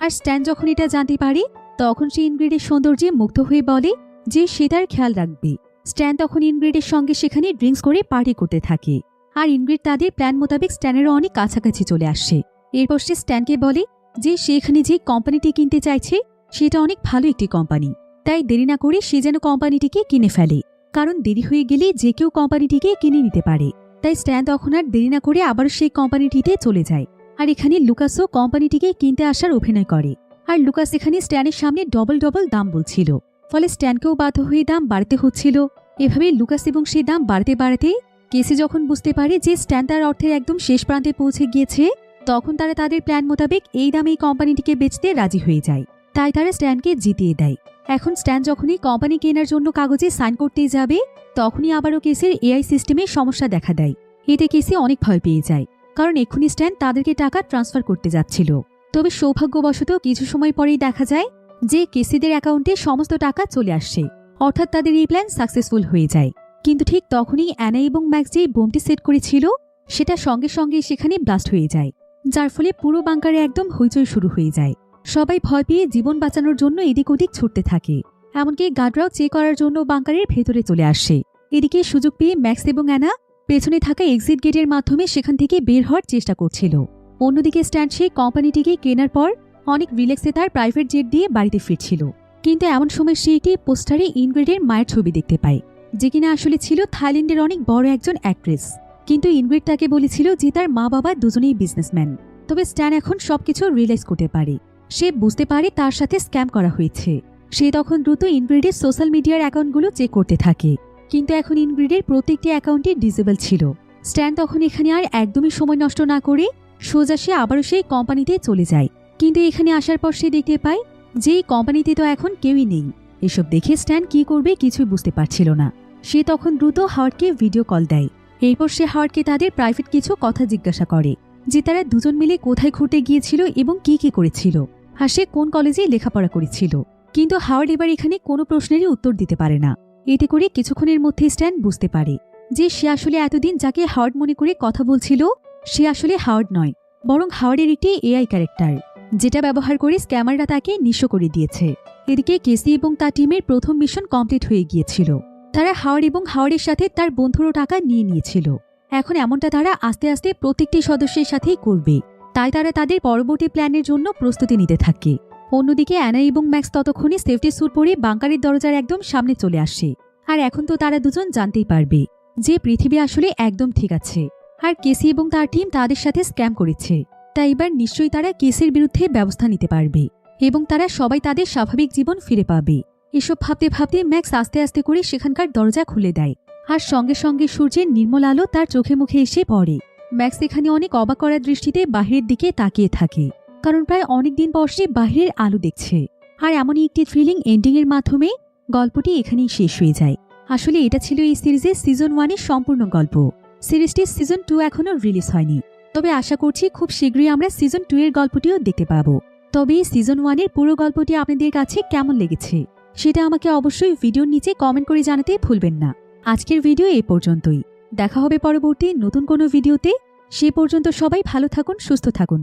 আর স্ট্যান যখন এটা জানতে পারে তখন সে ইনগ্রিডের সৌন্দর্যে মুগ্ধ হয়ে বলে যে সে তার খেয়াল রাখবে। স্ট্যান তখন ইনগ্রিডের সঙ্গে সেখানে ড্রিঙ্কস করে পার্টি করতে থাকে, আর ইনগ্রিড তাদের প্ল্যান মোতাবেক স্ট্যানেরও অনেক কাছাকাছি চলে আসে। এরপর সে স্ট্যানকে বলে যে সে এখানে যে কোম্পানিটি কিনতে চাইছে সেটা অনেক ভালো একটি কোম্পানি, তাই দেরি না করে সে যেন কোম্পানিটিকে কিনে ফেলে, কারণ দেরি হয়ে গেলে যে কেউ কোম্পানিটিকে কিনে নিতে পারে। তাই স্ট্যান তখন আর দেরি না করে আবার সেই কোম্পানিটিতে চলে যায়। আর এখানে লুকাসও কোম্পানিটিকে কিনতে আসার অভিনয় করে, আর লুকাস এখানে স্ট্যানের সামনে ডবল ডবল দাম বলছিল, ফলে স্ট্যানকেও বাধ্য হয়ে দাম বাড়তে হচ্ছিল। এভাবে লুকাস এবং সে দাম বাড়তে বাড়তে কেসি যখন বুঝতে পারে যে স্ট্যান তার অর্থের একদম শেষ প্রান্তে পৌঁছে গিয়েছে, তখন তারা তাদের প্ল্যান মোতাবেক এই দামে এই কোম্পানিটিকে বেচতে রাজি হয়ে যায়। তাই তারা স্ট্যানকে জিতিয়ে দেয়। এখন স্ট্যান যখনই কোম্পানি কেনার জন্য কাগজে সাইন করতে যাবে তখনই আবারও কেসের এআই সিস্টেমে সমস্যা দেখা দেয়। এতে কেসি অনেক ভয় পেয়ে যায়, কারণ এক্ষুনি স্ট্যান তাদেরকে টাকা ট্রান্সফার করতে যাচ্ছিল। তবে সৌভাগ্যবশত কিছু সময় পরেই দেখা যায় যে কেসিদের অ্যাকাউন্টে সমস্ত টাকা চলে আসছে, অর্থাৎ তাদের এই প্ল্যান সাকসেসফুল হয়ে যায়। কিন্তু ঠিক তখনই অ্যানা এবং ম্যাক্স যেই বোমটি সেট করেছিল সেটা সঙ্গে সঙ্গে সেখানে ব্লাস্ট হয়ে যায়, যার ফলে পুরো বাংকারে একদম হইচই শুরু হয়ে যায়। সবাই ভয় পেয়ে জীবন বাঁচানোর জন্য এদিক ওদিক ছুটতে থাকে, এমনকি গার্ডরাও চেক করার জন্য বাংকারের ভেতরে চলে আসে। এদিকে সুযোগ পেয়ে ম্যাক্স এবং অ্যানা পেছনে থাকা এক্সিট গেটের মাধ্যমে সেখান থেকে বের হওয়ার চেষ্টা করছিল। অন্যদিকে স্ট্যান সেই কোম্পানিটিকে কেনার পর অনেক রিল্যাক্সে তার প্রাইভেট জেট দিয়ে বাড়িতে ফিরছিল, কিন্তু এমন সময় সে একটি পোস্টারে ইনগ্রিডের মায়ের ছবি দেখতে পায়, যে কিনা আসলে ছিল থাইল্যান্ডের অনেক বড় একজন অ্যাক্ট্রেস। কিন্তু ইনগ্রিড তাকে বলেছিল যে তার মা বাবা দুজনেই বিজনেসম্যান। তবে স্ট্যান এখন সবকিছু রিয়েলাইজ করতে পারে, সে বুঝতে পারে তার সাথে স্ক্যাম করা হয়েছে। সে তখন দ্রুত ইনগ্রিডের সোশ্যাল মিডিয়ার অ্যাকাউন্টগুলো চেক করতে থাকে, কিন্তু এখন ইনগ্রিডের প্রত্যেকটি অ্যাকাউন্টই ডিসেবল ছিল। স্ট্যান তখন এখানে আর একদমই সময় নষ্ট না করে সোজা সে আবারও সেই কোম্পানিতে চলে যায়। কিন্তু এখানে আসার পর সে দেখতে পায় যে এই কোম্পানিতে তো এখন কেউই নেই। এসব দেখে স্ট্যান কি করবে কিছুই বুঝতে পারছিল না। সে তখন দ্রুত হাওয়ার্ডকে ভিডিও কল দেয়। এরপর সে হাওয়ার্ডকে তাদের প্রাইভেট কিছু কথা জিজ্ঞাসা করে, যে তারা দুজন মিলে কোথায় ঘুরতে গিয়েছিল এবং কি কি করেছিল, আর সে কোন কলেজে লেখাপড়া করেছিল। কিন্তু হাওয়ার্ড এবার এখানে কোনো প্রশ্নেরই উত্তর দিতে পারে না। এতে করে কিছুক্ষণের মধ্যে স্ট্যান বুঝতে পারে যে সে আসলে এতদিন যাকে হাওয়ার্ড মনে করে কথা বলছিল সে আসলে হাওয়ার্ড নয়, বরং হাওয়ার্ডের একটি এআই ক্যারেক্টার, যেটা ব্যবহার করে স্ক্যামাররা তাকে নিঃস্ব করে দিয়েছে। এদিকে কেসি এবং তার টিমের প্রথম মিশন কমপ্লিট হয়ে গিয়েছিল। তারা হাওয়ার্ড এবং হাওয়ার্ডের সাথে তার বন্ধুরও টাকা নিয়ে নিয়েছিল। এখন এমনটা তারা আস্তে আস্তে প্রত্যেকটি সদস্যের সাথেই করবে, তাই তারা তাদের পরবর্তী প্ল্যানের জন্য প্রস্তুতি নিতে থাকে। অন্যদিকে অ্যানা এবং ম্যাক্স ততক্ষণে সেফটি স্যুট পরে বাংকারের দরজার একদম সামনে চলে আসে। আর এখন তো তারা দুজন জানতেই পারবে যে পৃথিবী আসলে একদম ঠিক আছে, আর কেসি এবং তার টিম তাদের সাথে স্ক্যাম করেছে। তাই এবার নিশ্চয়ই তারা কেসের বিরুদ্ধে ব্যবস্থা নিতে পারবে এবং তারা সবাই তাদের স্বাভাবিক জীবন ফিরে পাবে। এসব ভাবতে ভাবতে ম্যাক্স আস্তে আস্তে করে সেখানকার দরজা খুলে দেয়, আর সঙ্গে সঙ্গে সূর্যের নির্মল আলো তার চোখে মুখে এসে পড়ে। ম্যাক্স এখানে অনেক অবাক করার দৃষ্টিতে বাহিরের দিকে তাকিয়ে থাকে, কারণ প্রায় অনেকদিন পর সে বাহিরের আলো দেখছে। আর এমনই একটি থ্রিলিং এন্ডিং এর মাধ্যমে গল্পটি এখানেই শেষ হয়ে যায়। আসলে এটা ছিল এই সিরিজের সিজন 1-এর সম্পূর্ণ গল্প। সিরিজটির সিজন 2 এখনও রিলিজ হয়নি, তবে আশা করছি খুব শীঘ্রই আমরা সিজন 2 এর গল্পটিও দেখতে পাবো। তবে সিজন 1-এর পুরো গল্পটি আপনাদের কাছে কেমন লেগেছে সেটা আমাকে অবশ্যই ভিডিওর নিচে কমেন্ট করে জানাতে ভুলবেন না। আজকের ভিডিও এই পর্যন্তই, দেখা হবে পরবর্তী নতুন কোনো ভিডিওতে। সে পর্যন্ত সবাই ভালো থাকুন, সুস্থ থাকুন।